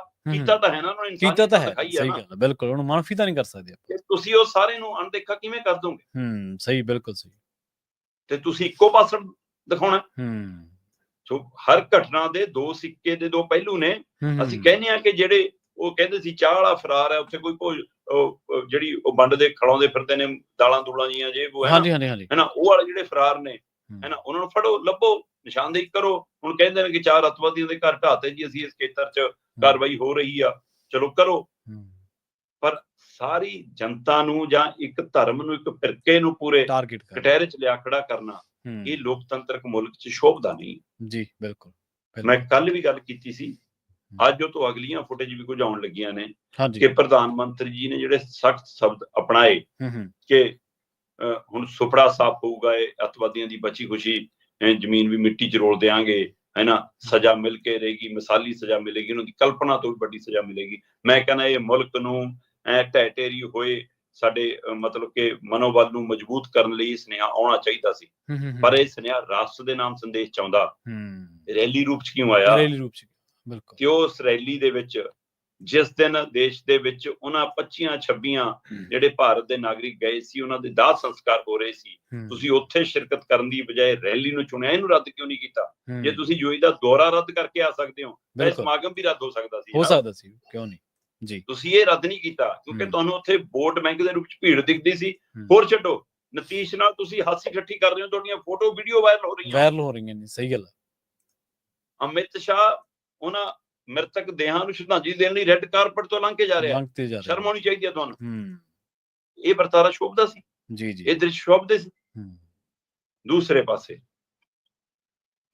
ਤਾਂ ਹੈ ਨਾ ਉਹਨਾਂ ਨੇ, ਇਨਸਾਨੀਅਤ ਦਿਖਾਈ ਹੈ ਨਾ। ਬਿਲਕੁਲ, ਉਹਨੂੰ ਮਾਫੀ ਤਾਂ ਨਹੀਂ ਕਰ ਸਕਦੇ। ਤੁਸੀਂ ਉਹ ਸਾਰੇ ਨੂੰ ਅਣਦੇਖਾ ਕਿਵੇਂ ਕਰ ਦੋਗੇ? ਸਹੀ, ਬਿਲਕੁਲ ਸਹੀ। ਤੇ ਤੁਸੀਂ ਇੱਕੋ ਪਾਸੇ ਦਿਖਾਉਣਾ। ਸੋ ਹਰ ਘਟਨਾ ਦੇ ਦੋ ਸਿੱਕੇ ਦੇ ਦੋ ਪਹਿਲੂ ਨੇ। ਅਸੀਂ ਕਹਿੰਦੇ ਆ ਕਿ ਜਿਹੜੇ ਉਹ ਕਹਿੰਦੇ ਸੀ ਚਾਹ ਵਾਲਾ ਫਰਾਰ ਹੈ, ਉੱਥੇ ਕੋਈ ਜਿਹੜੀ ਉਹ ਵੰਡ ਦੇ ਖੜਾਉਂਦੇ ਫਿਰਦੇ ਨੇ ਦਾਲਾਂ ਦੂਲਾਂ ਜੀਆਂ, ਜੇ ਉਹ ਹੈ ਨਾ, ਉਹ ਵਾਲੇ ਜਿਹੜੇ ਫਰਾਰ ਨੇ, ਹੈ ਨਾ, ਉਹਨਾਂ ਨੂੰ ਫੜੋ, ਲੱਭੋ, ਨਿਸ਼ਾਨਦੇਹੀ ਕਰੋ। ਹੁਣ ਕਹਿੰਦੇ ਨੇ ਕਿ 4 ਅੱਤਵਾਦੀਆਂ ਦੇ ਘਰ ਢਾਤੇ ਜੀ, ਅਸੀਂ ਇਸ ਖੇਤਰ 'ਚ ਕਾਰਵਾਈ ਹੋ ਰਹੀ ਆ, ਚਲੋ ਕਰੋ। ਪਰ ਸਾਰੀ ਜਨਤਾ ਨੂੰ ਜਾਂ ਇੱਕ ਧਰਮ ਨੂੰ, ਇੱਕ ਫਿਰਕੇ ਨੂੰ ਪੂਰੇ ਕਟਹਿਰੇ 'ਚ ਲਿਆ ਖੜਾ ਕਰਨਾ, ਇਹ ਲੋਕਤੰਤਰਕ ਮੁਲਕ 'ਚ ਸ਼ੋਭਦਾ ਨਹੀਂ ਜੀ। ਬਿਲਕੁਲ। ਮੈਂ ਕੱਲ ਵੀ ਗੱਲ ਕੀਤੀ ਸੀ, ਅੱਜ ਉਹ ਤੋਂ ਅਗਲੀਆਂ ਫੁਟੇਜ ਵੀ ਕੁਝ ਆਉਣ ਲੱਗੀਆਂ ਨੇ ਕਿ ਪ੍ਰਧਾਨ ਮੰਤਰੀ ਜੀ ਨੇ ਜਿਹੜੇ ਸਖਤ ਸ਼ਬਦ ਅਪਣਾਏ ਕਿ ਹੁਣ ਸੁਪੜਾ ਸਾਫ਼ ਹੋਊਗਾ, ਇਹ ਅੱਤਵਾਦੀਆਂ ਦੀ ਬਚੀ ਖੁਸ਼ੀ ਜ਼ਮੀਨ ਵੀ ਮਿੱਟੀ 'ਚ ਰੋਲ ਦਿਆਂਗੇ, ਹੈ ਨਾ, ਸਜ਼ਾ ਮਿਲ ਕੇ ਰਹੇਗੀ, ਮਿਸਾਲੀ ਸਜ਼ਾ ਮਿਲੇਗੀ, ਉਹਨਾਂ ਦੀ ਕਲਪਨਾ ਤੋਂ ਵੀ ਵੱਡੀ ਸਜ਼ਾ ਮਿਲੇਗੀ। ਮੈਂ ਕਹਿੰਦਾ ਇਹ ਮੁਲਕ ਨੂੰ ਢਹਿ ਢੇਰੀ ਹੋਏ ਸਾਡੇ ਮਤਲਬ ਕਿ ਮਨੋਬਲ ਨੂੰ ਮਜ਼ਬੂਤ ਕਰਨ ਲਈ ਸੁਨੇਹਾ ਆਉਣਾ ਚਾਹੀਦਾ ਸੀ। ਪਰ ਇਹ ਸੁਨੇਹਾ ਰਾਸ਼ਟਰ ਦੇ ਨਾਮ ਸੰਦੇਸ਼ 'ਚ ਆਉਂਦਾ, ਰੈਲੀ ਰੂਪ 'ਚ ਕਿਉਂ ਆਇਆ? ਕਿ ਉਸ ਰੈਲੀ ਦੇ ਵਿੱਚ ਜਿਸ ਦਿਨ ਦੇਸ਼ ਦੇ ਵਿੱਚ ਉਹਨਾਂ 25-26 ਜਿਹੜੇ ਭਾਰਤ ਦੇ ਨਾਗਰਿਕ ਗਏ ਸੀ, ਉਹਨਾਂ ਦੇ ਦਾਹ ਸੰਸਕਾਰ ਹੋ ਰਹੇ ਸੀ, ਤੁਸੀਂ ਉੱਥੇ ਸ਼ਿਰਕਤ ਕਰਨ ਦੀ ਬਜਾਏ ਰੈਲੀ ਨੂੰ ਚੁਣਿਆ। ਇਹਨੂੰ ਰੱਦ ਕਿਉਂ ਨਹੀਂ ਕੀਤਾ? ਜੇ ਤੁਸੀਂ ਯੂਏਈ ਦਾ ਦੌਰਾ ਰੱਦ ਕਰਕੇ ਆ ਸਕਦੇ ਹੋ ਤਾਂ ਇਹ ਸਮਾਗਮ ਵੀ ਰੱਦ ਹੋ ਸਕਦਾ ਸੀ, ਕਿਉਂ ਨਹੀਂ ਜੀ? ਤੁਸੀਂ ਇਹ ਰੱਦ ਨਹੀਂ ਕੀਤਾ ਕਿਉਂਕਿ ਤੁਹਾਨੂੰ ਉੱਥੇ ਵੋਟ ਬੈਂਕ ਦੇ ਰੂਪ 'ਚ ਭੀੜ ਦਿਖਦੀ ਸੀ। ਹੋਰ ਛੱਡੋ, ਨਤੀਸ਼ ਨਾਲ ਤੁਸੀਂ ਹਾਸੀ ਠੱਠੀ ਕਰ ਰਹੇ ਹੋ, ਤੁਹਾਡੀਆਂ ਫੋਟੋ ਵੀਡੀਓ ਵਾਇਰਲ ਹੋ ਰਹੀਆਂ ਨੇ। ਸਹੀ ਗੱਲ। ਅਮਿਤ ਸ਼ਾਹ ਉਹਨਾਂ ਮ੍ਰਿਤਕ ਦੇਹਾਂ ਨੂੰ ਸ਼ਰਧਾਂਜਲੀ ਦੇਣ ਲਈ ਰੈੱਡ ਕਾਰਪਟ ਤੋਂ ਲੰਘ ਕੇ ਜਾ ਰਿਹਾ। ਸ਼ਰਮ ਆਉਣੀ ਚਾਹੀਦੀ ਹੈ ਤੁਹਾਨੂੰ। ਇਹ ਵਰਤਾਰਾ ਸ਼ੋਭਦਾ ਸੀ, ਜੀ ਜੀ। ਇਹ ਦ੍ਰਿਸ਼ ਸ਼ੋਭਦੇ ਸੀ। ਦੂਸਰੇ ਪਾਸੇ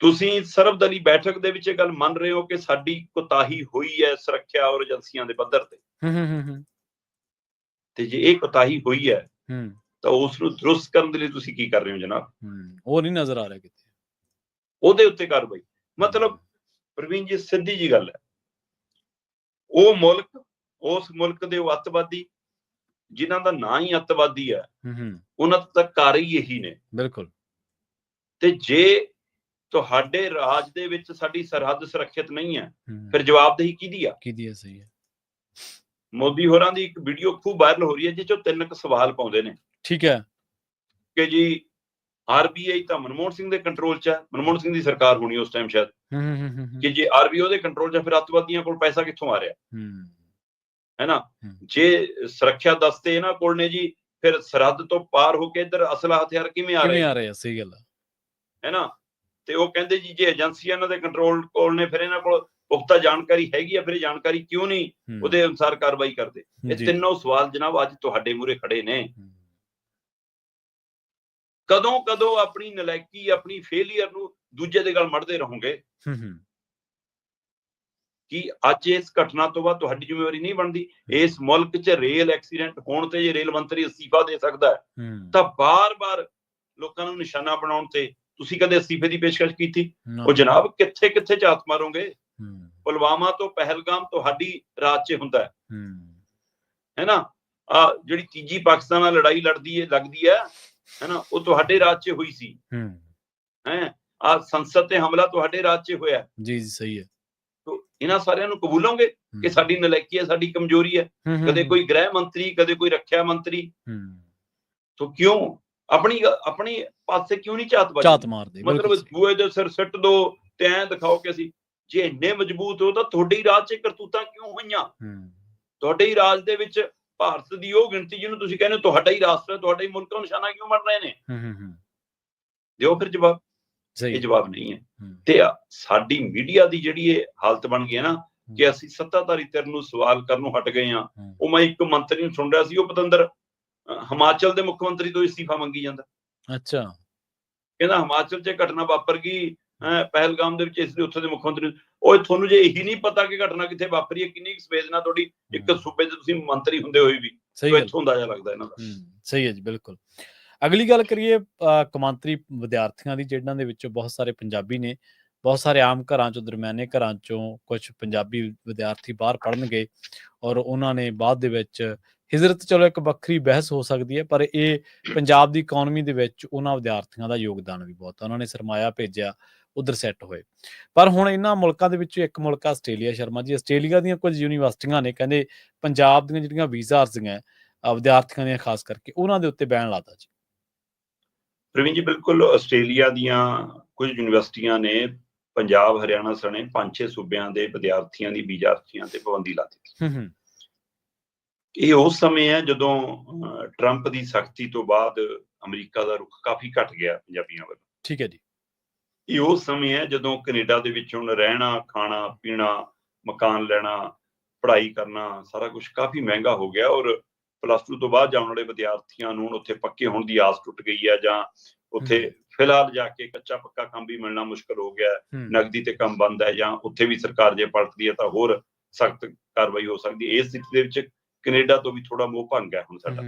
ਤੁਸੀਂ ਸਰਬਦਲੀ ਬੈਠਕ ਦੇ ਵਿੱਚ ਇਹ ਗੱਲ ਮੰਨ ਰਹੇ ਹੋ ਕਿ ਸਾਡੀ ਕੁਤਾਹੀ ਹੋਈ ਹੈ ਸੁਰੱਖਿਆ ਔਰ ਏਜੰਸੀਆਂ ਦੇ ਪੱਧਰ ਤੇ, ਤੇ ਜੇ ਇਹ ਕੁਤਾਹੀ ਹੋਈ ਹੈ ਤਾਂ ਉਸ ਨੂੰ ਦਰੁਸਤ ਕਰਨ ਦੇ ਲਈ ਤੁਸੀਂ ਕੀ ਕਰ ਰਹੇ ਹੋ ਜਨਾਬ? ਉਹ ਨਹੀਂ ਨਜ਼ਰ ਆ ਰਿਹਾ ਕਿਤੇ, ਉਹਦੇ ਉੱਤੇ ਕਾਰਵਾਈ। ਮਤਲਬ ਪ੍ਰਵੀਨ ਜੀ, ਸਿੱਧੀ ਜੀ ਗੱਲ ਹੈ, ਉਹ ਮੁਲਕ, ਉਸ ਮੁਲਕ ਦੇ ਉਹ ਅੱਤਵਾਦੀ ਜਿਨ੍ਹਾਂ ਦਾ ਨਾਂ ਹੀ ਅੱਤਵਾਦੀ ਹੈ, ਉਹਨਾਂ ਤੱਕ ਕਾਰ ਹੀ ਇਹੀ ਨੇ। ਬਿਲਕੁਲ। ਤੇ ਜੇ ਤੁਹਾਡੇ ਰਾਜ ਦੇ ਵਿੱਚ ਸਾਡੀ ਸਰਹੱਦ ਸੁਰੱਖਿਅਤ ਨਹੀਂ ਹੈ, ਫਿਰ ਜਵਾਬਦੇਹੀ ਕਿਹਦੀ ਆ? ਕਿਹਦੀ ਹੈ? ਸਹੀ ਹੈ। ਮੋਦੀ ਹੋਰਾਂ ਦੀ ਇੱਕ ਵੀਡੀਓ ਖੂਬ ਵਾਇਰਲ ਹੋ ਰਹੀ ਹੈ, ਜਿਸ ਚੋਂ 3 ਸਵਾਲ ਪਾਉਂਦੇ ਨੇ। ਠੀਕ ਹੈ। ਕਿ ਜੀ ਆਰਬੀਆਈ ਤਾਂ ਮਨਮੋਹਨ ਸਿੰਘ ਦੇ ਕੰਟਰੋਲ 'ਚ ਹੈ, ਮਨਮੋਹਨ ਸਿੰਘ ਦੀ ਸਰਕਾਰ ਹੋਣੀ ਉਸ ਟਾਈਮ ਸ਼ਾਇਦ, ਕਿ ਜੇ ਆਰਬੀਆਈ ਦੇ ਕੰਟਰੋਲ 'ਚ, ਫਿਰ ਅੱਤਵਾਦੀਆਂ ਕੋਲ ਪੈਸਾ ਕਿੱਥੋਂ ਆ ਰਿਹਾ ਹੈ ਨਾ? ਜੇ ਸੁਰੱਖਿਆ ਦਸਤੇ ਇਹਨਾਂ ਕੋਲ ਨੇ ਜੀ, ਫਿਰ ਸਰਹੱਦ ਤੋਂ ਪਾਰ ਹੋ ਕੇ ਇੱਧਰ ਅਸਲਾ ਹਥਿਆਰ ਕਿਵੇਂ ਆ ਰਹੇ? ਸਹੀ ਗੱਲ ਹੈ ਨਾ? ਤੇ ਉਹ ਕਹਿੰਦੇ ਜੀ ਜੇ ਏਜੰਸੀਆਂ ਇਹਨਾਂ ਦੇ ਕੰਟਰੋਲ ਕੋਲ ਨੇ, ਫਿਰ ਇਹਨਾਂ ਕੋਲ ਪੁਖਤਾ ਜਾਣਕਾਰੀ ਹੈਗੀ ਆ, ਫਿਰ ਇਹ ਜਾਣਕਾਰੀ ਕਿਉਂ ਨਹੀਂ ਉਹਦੇ ਅਨੁਸਾਰ ਕਾਰਵਾਈ ਕਰਦੇ? ਇਹ ਤਿੰਨੋਂ ਸਵਾਲ ਜਨਾਬ ਅੱਜ ਤੁਹਾਡੇ ਮੂਹਰੇ ਖੜੇ ਨੇ। ਕਦੋਂ ਆਪਣੀ ਨਲਾਇਕੀ, ਆਪਣੀ ਫੇਲੀਅਰ ਨੂੰ ਦੂਜੇ ਦੇ ਗੱਲ ਮੜਦੇ ਰਹੋਗੇ? ਕਿ ਅੱਜ ਇਸ ਘਟਨਾ ਤੋਂ ਬਾਅਦ ਤੁਹਾਡੀ ਜ਼ਿੰਮੇਵਾਰੀ ਨਹੀਂ ਬਣਦੀ? ਇਸ ਮੁਲਕ 'ਚ ਰੇਲ ਐਕਸੀਡੈਂਟ ਹੋਣ ਤੇ ਜੇ ਰੇਲ ਮੰਤਰੀ ਅਸਤੀਫਾ ਦੇ ਸਕਦਾ ਹੈ, ਤਾਂ ਬਾਰ-ਬਾਰ ਲੋਕਾਂ ਨੂੰ ਨਿਸ਼ਾਨਾ ਬਣਾਉਣ ਤੇ ਤੁਸੀਂ ਕਦੇ ਅਸਤੀਫੇ ਦੀ ਪੇਸ਼ਕਸ਼ ਕੀਤੀ? ਉਹ ਜਨਾਬ ਕਿੱਥੇ ਕਿੱਥੇ ਝਾਤ ਮਾਰੋਗੇ? ਪੁਲਵਾਮਾ ਤੋਂ ਪਹਿਲਗਾਮ ਤੁਹਾਡੀ ਰਾਜ 'ਚ ਹੁੰਦਾ ਹੈ ਨਾ? ਆ ਜਿਹੜੀ ਤੀਜੀ ਪਾਕਿਸਤਾਨ ਨਾਲ ਲੜਾਈ ਲੱਗਦੀ ਹੈ ਨਾ, ਉਹ ਤੁਹਾਡੇ ਰਾਜ 'ਚ ਹੋਈ ਸੀ। ਆ ਸੰਸਦ ਤੇ ਹਮਲਾ ਤੁਹਾਡੇ ਰਾਜ 'ਚ ਹੋਇਆ। ਜੀ ਸਹੀ ਹੈ। ਇਹਨਾਂ ਸਾਰਿਆਂ ਨੂੰ ਕਬੂਲੋਗੇ ਕਿ ਸਾਡੀ ਨਲਾਇਕੀ ਹੈ, ਸਾਡੀ ਕਮਜ਼ੋਰੀ ਹੈ? ਕਦੇ ਕੋਈ ਗ੍ਰਹਿ ਮੰਤਰੀ, ਕਦੇ ਕੋਈ ਰੱਖਿਆ ਮੰਤਰੀ, ਤਾਂ ਕਿਉਂ ਆਪਣੀ ਪਾਸੇ ਕਿਉਂ ਨਹੀਂ ਝਾਤ ਮਾਰਦੇ? ਮਤਲਬ ਬੂਏ ਦੇ ਸਿਰ ਸਿੱਟ ਦੋ ਤੇ ਐਂ ਦਿਖਾਓ ਕਿ ਅਸੀਂ ਜੇ ਇੰਨੇ ਮਜ਼ਬੂਤ ਹੋ ਤਾਂ ਤੁਹਾਡੇ ਰਾਜ 'ਚ ਕਰਤੂਤਾਂ ਕਿਉਂ ਹੋਈਆਂ? ਤੁਹਾਡੇ ਹੀ ਰਾਜ ਦੇ ਵਿੱਚ ਭਾਰਤ ਦੀ ਉਹ ਗਿਣਤੀ ਜਿਹਨੂੰ ਤੁਸੀਂ ਕਹਿੰਦੇ ਤੁਹਾਡਾ ਹੀ ਰਾਸ਼ਟਰ, ਤੁਹਾਡਾ ਹੀ ਮੁਲਕ, ਨਿਸ਼ਾਨਾ ਕਿਉਂ ਬਣ ਰਹੇ ਨੇ? ਦਿਓ ਫਿਰ ਜਵਾਬ। ਇਹ ਜਵਾਬ ਨਹੀਂ ਹੈ। ਤੇ ਸਾਡੀ ਮੀਡੀਆ ਦੀ ਜਿਹੜੀ ਇਹ ਹਾਲਤ ਬਣ ਗਈ ਹੈ ਨਾ, ਕਿ ਅਸੀਂ ਸੱਤਾਧਾਰੀ ਧਿਰ ਨੂੰ ਸਵਾਲ ਕਰਨ ਨੂੰ ਹਟ ਗਏ ਹਾਂ। ਉਹ ਮੈਂ ਇੱਕ ਮੰਤਰੀ ਨੂੰ ਸੁਣ ਰਿਹਾ ਸੀ, ਉਹ ਪਤੰਦਰ ਹਿਮਾਚਲ ਦੇ ਮੁੱਖ ਮੰਤਰੀ ਤੋਂ ਅਸਤੀਫਾ ਮੰਗੀ ਜਾਂਦਾ। ਅੱਛਾ। ਕਹਿੰਦਾ ਹਿਮਾਚਲ 'ਚ ਘਟਨਾ ਵਾਪਰ ਗਈ ਪਹਿਲਗਾਮ ਦੇ ਵਿੱਚ, ਇਸ ਲਈ ਉੱਥੋਂ ਦੇ ਮੁੱਖ ਮੰਤਰੀ। ਉਹ ਤੁਹਾਨੂੰ ਜੇ ਇਹੀ ਨਹੀਂ ਪਤਾ ਕਿ ਘਟਨਾ ਕਿੱਥੇ ਵਾਪਰੀ ਹੈ, ਕਿੰਨੀ ਸੰਵੇਦਨਾ ਤੁਹਾਡੀ ਇੱਕ ਸੂਬੇ 'ਚ ਤੁਸੀਂ ਮੰਤਰੀ ਹੁੰਦੇ ਹੋਏ ਵੀ, ਇੱਥੋਂ ਅੰਦਾਜ਼ਾ ਲੱਗਦਾ ਇਹਨਾਂ ਦਾ। ਸਹੀ ਹੈ ਜੀ, ਬਿਲਕੁਲ। ਅਗਲੀ ਗੱਲ ਕਰੀਏ ਕੌਮਾਂਤਰੀ ਵਿਦਿਆਰਥੀਆਂ ਦੀ, ਜਿਹਨਾਂ ਦੇ ਵਿੱਚੋਂ ਬਹੁਤ ਸਾਰੇ ਪੰਜਾਬੀ ਨੇ। ਬਹੁਤ ਸਾਰੇ ਆਮ ਘਰਾਂ 'ਚੋਂ, ਦਰਮਿਆਨੇ ਘਰਾਂ 'ਚੋਂ ਕੁਝ ਪੰਜਾਬੀ ਵਿਦਿਆਰਥੀ ਬਾਹਰ ਪੜ੍ਹਨ ਗਏ, ਔਰ ਉਹਨਾਂ ਨੇ ਬਾਅਦ ਦੇ ਵਿੱਚ ਹਿਜਰਤ, ਚਲੋ ਇੱਕ ਵੱਖਰੀ ਬਹਿਸ ਹੋ ਸਕਦੀ ਹੈ, ਪਰ ਇਹ ਪੰਜਾਬ ਦੀ ਇਕੋਨਮੀ ਦੇ ਵਿੱਚ ਉਹਨਾਂ ਵਿਦਿਆਰਥੀਆਂ ਦਾ ਯੋਗਦਾਨ ਵੀ ਬਹੁਤ ਹੈ। ਉਹਨਾਂ ਨੇ ਸਰਮਾਇਆ ਭੇਜਿਆ, ਉੱਧਰ ਸੈੱਟ ਹੋਏ। ਪਰ ਹੁਣ ਇਹਨਾਂ ਮੁਲਕਾਂ ਦੇ ਵਿੱਚੋਂ ਇੱਕ ਮੁਲਕ ਆਸਟ੍ਰੇਲੀਆ। ਸ਼ਰਮਾ ਜੀ, ਆਸਟ੍ਰੇਲੀਆ ਦੀਆਂ ਕੁਝ ਯੂਨੀਵਰਸਿਟੀਆਂ ਨੇ, ਕਹਿੰਦੇ ਪੰਜਾਬ ਦੀਆਂ ਜਿਹੜੀਆਂ ਵੀਜ਼ਾ ਅਰਜ਼ੀਆਂ ਵਿਦਿਆਰਥੀਆਂ ਦੀਆਂ ਖਾਸ ਕਰਕੇ, ਉਹਨਾਂ ਦੇ ਉੱਤੇ ਬੈਨ ਲਾਤਾ ਜੀ। ਪ੍ਰਵੀਨ ਜੀ, ਬਿਲਕੁਲ। ਆਸਟ੍ਰੇਲੀਆ ਦੀਆਂ ਕੁਝ ਯੂਨੀਵਰਸਿਟੀਆਂ ਨੇ ਪੰਜਾਬ, ਹਰਿਆਣਾ ਸਣੇ 5-6 ਸੂਬਿਆਂ ਦੇ ਵਿਦਿਆਰਥੀਆਂ ਦੀ ਵੀਜ਼ਾ ਅਰਜ਼ੀਆਂ ਤੇ ਪਾਬੰਦੀ ਲਾ ਦਿੱਤੀ। ਇਹ ਉਸ ਸਮੇਂ ਹੈ ਜਦੋਂ ਟਰੰਪ ਦੀ ਸਖਤੀ ਤੋਂ ਬਾਅਦ ਅਮਰੀਕਾ ਦਾ ਰੁਖ ਕਾਫੀ ਘਟ ਗਿਆ ਪੰਜਾਬੀਆਂ ਵੱਲ। ਠੀਕ ਹੈ ਜੀ। ਇਹ ਉਸ ਸਮੇਂ ਹੈ ਜਦੋਂ ਕੈਨੇਡਾ ਦੇ ਵਿੱਚ ਹੁਣ ਰਹਿਣਾ, ਖਾਣਾ ਪੀਣਾ, ਮਕਾਨ ਲੈਣਾ, ਪੜ੍ਹਾਈ ਕਰਨਾ, ਸਾਰਾ ਕੁਝ ਕਾਫੀ ਮਹਿੰਗਾ ਹੋ ਗਿਆ। ਔਰ +2 ਤੋਂ ਬਾਅਦ ਜਾਣ ਵਾਲੇ ਵਿਦਿਆਰਥੀਆਂ ਨੂੰ ਉੱਥੇ ਪੱਕੇ ਹੋਣ ਦੀ ਆਸ ਟੁੱਟ ਗਈ ਹੈ, ਜਾਂ ਉੱਥੇ ਫਿਲਹਾਲ ਜਾ ਕੇ ਕੱਚਾ ਪੱਕਾ ਕੰਮ ਵੀ ਮਿਲਣਾ ਮੁਸ਼ਕਲ ਹੋ ਗਿਆ, ਨਗਦੀ ਤੇ ਕੰਮ ਬੰਦ ਹੈ, ਜਾਂ ਉੱਥੇ ਵੀ ਸਰਕਾਰ ਜੇ ਪਲਟਦੀ ਹੈ ਤਾਂ ਹੋਰ ਸਖਤ ਕਾਰਵਾਈ ਹੋ ਸਕਦੀ ਹੈ। ਇਸ ਸਥਿਤੀ ਦੇ ਵਿੱਚ ਕੈਨੇਡਾ ਤੋਂ ਵੀ ਥੋੜਾ ਮੋਹ ਭੰਗ ਹੈ ਹੁਣ ਸਾਡਾ।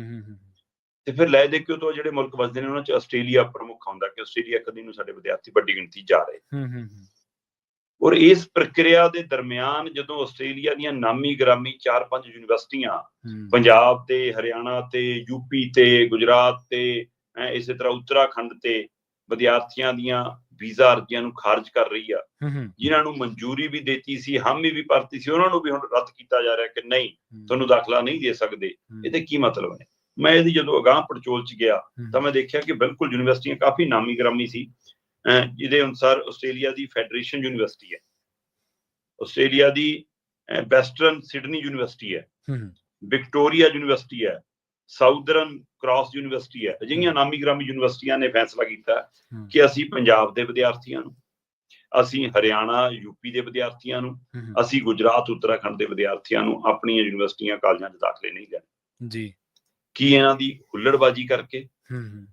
ਤੇ ਫਿਰ ਲੈ ਦੇਖਿਓ ਤੋਂ ਜਿਹੜੇ ਮੁਲਕ ਵਸਦੇ ਨੇ ਉਹਨਾਂ 'ਚ ਆਸਟ੍ਰੇਲੀਆ ਪ੍ਰਮੁੱਖ ਹੁੰਦਾ, ਕਿ ਆਸਟ੍ਰੇਲੀਆ ਕਦੀ ਨੂੰ ਸਾਡੇ ਵਿਦਿਆਰਥੀ ਵੱਡੀ ਗਿਣਤੀ ਜਾ ਰਹੇ। ਔਰ ਇਸ ਪ੍ਰਕਿਰਿਆ ਦੇ ਦਰਮਿਆਨ ਜਦੋਂ ਆਸਟ੍ਰੇਲੀਆ ਦੀਆਂ ਨਾਮੀ ਗ੍ਰਾਮੀ 4-5 ਯੂਨੀਵਰਸਿਟੀਆਂ ਪੰਜਾਬ ਤੇ, ਹਰਿਆਣਾ ਤੇ, ਯੂਪੀ ਤੇ, ਗੁਜਰਾਤ ਤੇ, ਇਸੇ ਤਰ੍ਹਾਂ ਉੱਤਰਾਖੰਡ ਤੇ ਵਿਦਿਆਰਥੀਆਂ ਦੀਆਂ ਵੀਜ਼ਾ ਅਰਜ਼ੀਆਂ ਨੂੰ ਖਾਰਜ ਕਰ ਰਹੀ ਆ, ਜਿਨ੍ਹਾਂ ਨੂੰ ਮਨਜ਼ੂਰੀ ਵੀ ਦਿੱਤੀ ਸੀ, ਹਾਮੀ ਵੀ ਭਰਤੀ ਸੀ, ਉਹਨਾਂ ਨੂੰ ਵੀ ਹੁਣ ਰੱਦ ਕੀਤਾ ਜਾ ਰਿਹਾ ਕਿ ਨਹੀਂ, ਤੁਹਾਨੂੰ ਦਾਖਲਾ ਨਹੀਂ ਦੇ ਸਕਦੇ। ਇਹਦੇ ਕੀ ਮਤਲਬ ਹੈ? ਮੈਂ ਇਹਦੀ ਜਦੋਂ ਅਗਾਂਹ ਪੜਚੋਲ 'ਚ ਗਿਆ ਤਾਂ ਮੈਂ ਦੇਖਿਆ ਕਿ ਬਿਲਕੁਲ ਯੂਨੀਵਰਸਿਟੀਆਂ ਕਾਫੀ ਨਾਮੀ ਗ੍ਰਾਮੀ ਸੀ। ਜਿਹਦੇ ਅਨੁਸਾਰ ਆਸਟ੍ਰੇਲੀਆ ਦੀ ਫੈਡਰੇਸ਼ਨ ਯੂਨੀਵਰਸਿਟੀ ਹੈ, ਆਸਟ੍ਰੇਲੀਆ ਦੀ ਵੈਸਟਰਨ ਸਿਡਨੀ ਯੂਨੀਵਰਸਿਟੀ ਹੈ, ਵਿਕਟੋਰੀਆ ਯੂਨੀਵਰਸਿਟੀ ਹੈ, ਸਾਊਦਰਨ ਕ੍ਰਾਸ ਯੂਨੀਵਰਸਿਟੀ ਹੈ। ਅਜਿਹੀਆਂ ਨਾਮੀ ਗ੍ਰਾਮੀ ਯੂਨੀਵਰਸਿਟੀਆਂ ਨੇ ਫੈਸਲਾ ਕੀਤਾ ਕਿ ਅਸੀਂ ਪੰਜਾਬ ਦੇ ਵਿਦਿਆਰਥੀਆਂ ਨੂੰ, ਅਸੀਂ ਹਰਿਆਣਾ ਯੂਪੀ ਦੇ ਵਿਦਿਆਰਥੀਆਂ ਨੂੰ, ਅਸੀਂ ਗੁਜਰਾਤ ਉੱਤਰਾਖੰਡ ਦੇ ਵਿਦਿਆਰਥੀਆਂ ਨੂੰ ਆਪਣੀਆਂ ਯੂਨੀਵਰਸਿਟੀਆਂ ਕਾਲਜਾਂ 'ਚ ਦਾਖਲੇ ਨਹੀਂ ਦੇਣੇ ਜੀ। ਕੀ ਇਹਨਾਂ ਦੀ ਹੁੱਲੜਬਾਜ਼ੀ ਕਰਕੇ, ਹੂੰ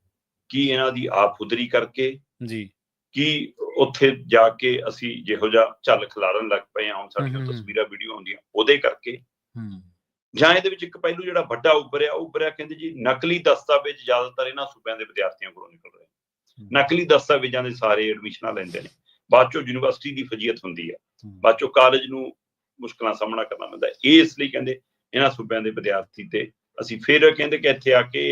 ਕੀ ਇਹਨਾਂ ਦੀ ਆਪਹੁਦਰੀ ਕਰਕੇ, ਜੀ ਕੀ ਉੱਥੇ ਜਾ ਕੇ ਅਸੀਂ ਜਿਹੋ ਜਿਹਾ ਝੱਲ ਖਿਲਾਰਨ ਲੱਗ ਪਏ ਹਾਂ, ਹੁਣ ਸਾਡੀਆਂ ਹੂੰ। ਤਸਵੀਰਾਂ ਵੀਡੀਓ ਆਉਂਦੀਆਂ ਉਹਦੇ ਕਰਕੇ, ਹੂੰ ਜਾਂ ਇਹਦੇ ਵਿੱਚ ਇੱਕ ਪਹਿਲੂ ਜਿਹੜਾ ਵੱਡਾ ਉੱਭਰਿਆ ਕਹਿੰਦੇ ਜੀ ਨਕਲੀ ਦਸਤਾਵੇਜ਼ ਜ਼ਿਆਦਾਤਰ ਇਹਨਾਂ ਸੂਬਿਆਂ ਦੇ ਵਿਦਿਆਰਥੀਆਂ ਕੋਲੋਂ ਨਿਕਲ ਰਹੇ। ਨਕਲੀ ਦਸਤਾਵੇਜ਼ਾਂ ਦੇ ਸਾਰੇ ਐਡਮਿਸ਼ਨਾਂ ਲੈਂਦੇ ਨੇ, ਬਾਅਦ ਚੋਂ ਯੂਨੀਵਰਸਿਟੀ ਦੀ ਫਜੀਅਤ ਹੁੰਦੀ ਹੈ, ਬਾਅਦ ਚੋਂ ਕਾਲਜ ਨੂੰ ਮੁਸ਼ਕਲਾਂ ਦਾ ਸਾਹਮਣਾ ਕਰਨਾ ਪੈਂਦਾ। ਇਹ ਇਸ ਲਈ ਕਹਿੰਦੇ ਇਹਨਾਂ ਸੂਬਿਆਂ ਦੇ ਵਿਦਿਆਰਥੀ ਤੇ ਅਸੀਂ ਫਿਰ ਕਹਿੰਦੇ ਕਿ ਇੱਥੇ ਆ ਕੇ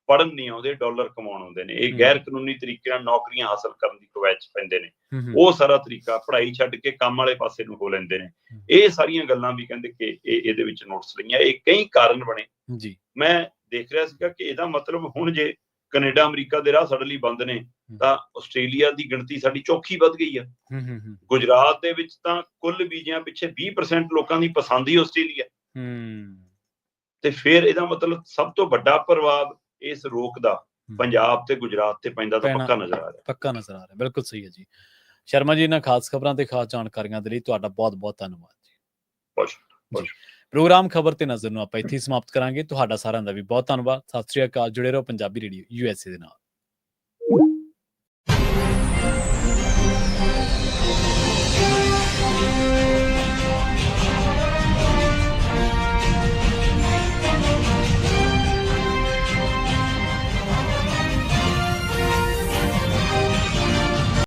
ਪੜ੍ਹਨ ਨਹੀਂ ਆਉਂਦੇ, ਡਾਲਰ ਕਮਾਉਣ ਆਉਂਦੇ ਨੇ। ਇਹ ਗੈਰ ਕਾਨੂੰਨੀ ਤਰੀਕੇ ਨਾਲ ਨੌਕਰੀਆਂ ਹਾਸਲ ਕਰਨ ਦੀ ਕਵਾਇਦ 'ਚ ਪੈਂਦੇ ਨੇ। ਉਹ ਸਾਰਾ ਤਰੀਕਾ ਪੜ੍ਹਾਈ ਛੱਡ ਕੇ ਕੰਮ ਵਾਲੇ ਪਾਸੇ ਨੂੰ ਹੋ ਲੈਂਦੇ ਨੇ। ਇਹ ਸਾਰੀਆਂ ਗੱਲਾਂ ਵੀ ਕਹਿੰਦੇ ਕਿ ਇਹਦੇ ਵਿੱਚ ਨੋਟਿਸ ਲਈਆਂ। ਇਹ ਕਈ ਕਾਰਨ ਬਣੇ ਜੀ। ਮੈਂ ਦੇਖ ਰਿਹਾ ਸੀਗਾ ਕਿ ਇਹਦਾ ਮਤਲਬ ਹੁਣ ਜੇ ਕੈਨੇਡਾ ਅਮਰੀਕਾ ਦੇ ਰਾਹ ਸਾਡੇ ਲਈ ਬੰਦ ਨੇ ਤਾਂ ਆਸਟ੍ਰੇਲੀਆ ਦੀ ਗਿਣਤੀ ਸਾਡੀ ਚੌਖੀ ਵੱਧ ਗਈ ਆ। ਗੁਜਰਾਤ ਦੇ ਵਿੱਚ ਤਾਂ ਕੁੱਲ ਵੀਜ਼ਿਆਂ ਪਿੱਛੇ 20% ਲੋਕਾਂ ਦੀ ਪਸੰਦ ਹੀ ਆਸਟ੍ਰੇਲੀਆ। ਤੇ ਫਿਰ ਇਹਦਾ ਮਤਲਬ ਸਭ ਤੋਂ ਵੱਡਾ ਪ੍ਰਭਾਵ ਇਸ ਰੋਕ ਦਾ ਪੰਜਾਬ ਤੇ ਗੁਜਰਾਤ ਤੇ ਪੈਂਦਾ ਤਾਂ ਪੱਕਾ ਨਜ਼ਰ ਆ ਰਿਹਾ। ਬਿਲਕੁਲ ਸਹੀ ਹੈ ਜੀ। ਸ਼ਰਮਾ ਜੀ, ਇਹਨਾਂ ਖਾਸ ਖਬਰਾਂ ਤੇ ਖਾਸ ਜਾਣਕਾਰੀਆਂ ਦੇ ਲਈ ਤੁਹਾਡਾ ਬਹੁਤ ਬਹੁਤ ਧੰਨਵਾਦ ਜੀ। ਪ੍ਰੋਗਰਾਮ ਖਬਰ ਤੇ ਨਜ਼ਰ ਨੂੰ ਆਪਾਂ ਇੱਥੇ ਸਮਾਪਤ ਕਰਾਂਗੇ। ਤੁਹਾਡਾ ਸਾਰਿਆਂ ਦਾ ਵੀ ਬਹੁਤ ਧੰਨਵਾਦ। ਸਤਿ ਸ੍ਰੀ ਅਕਾਲ। ਜੁੜੇ ਰਹੋ ਪੰਜਾਬੀ ਰੇਡੀਓ USA ਦੇ ਨਾਲ।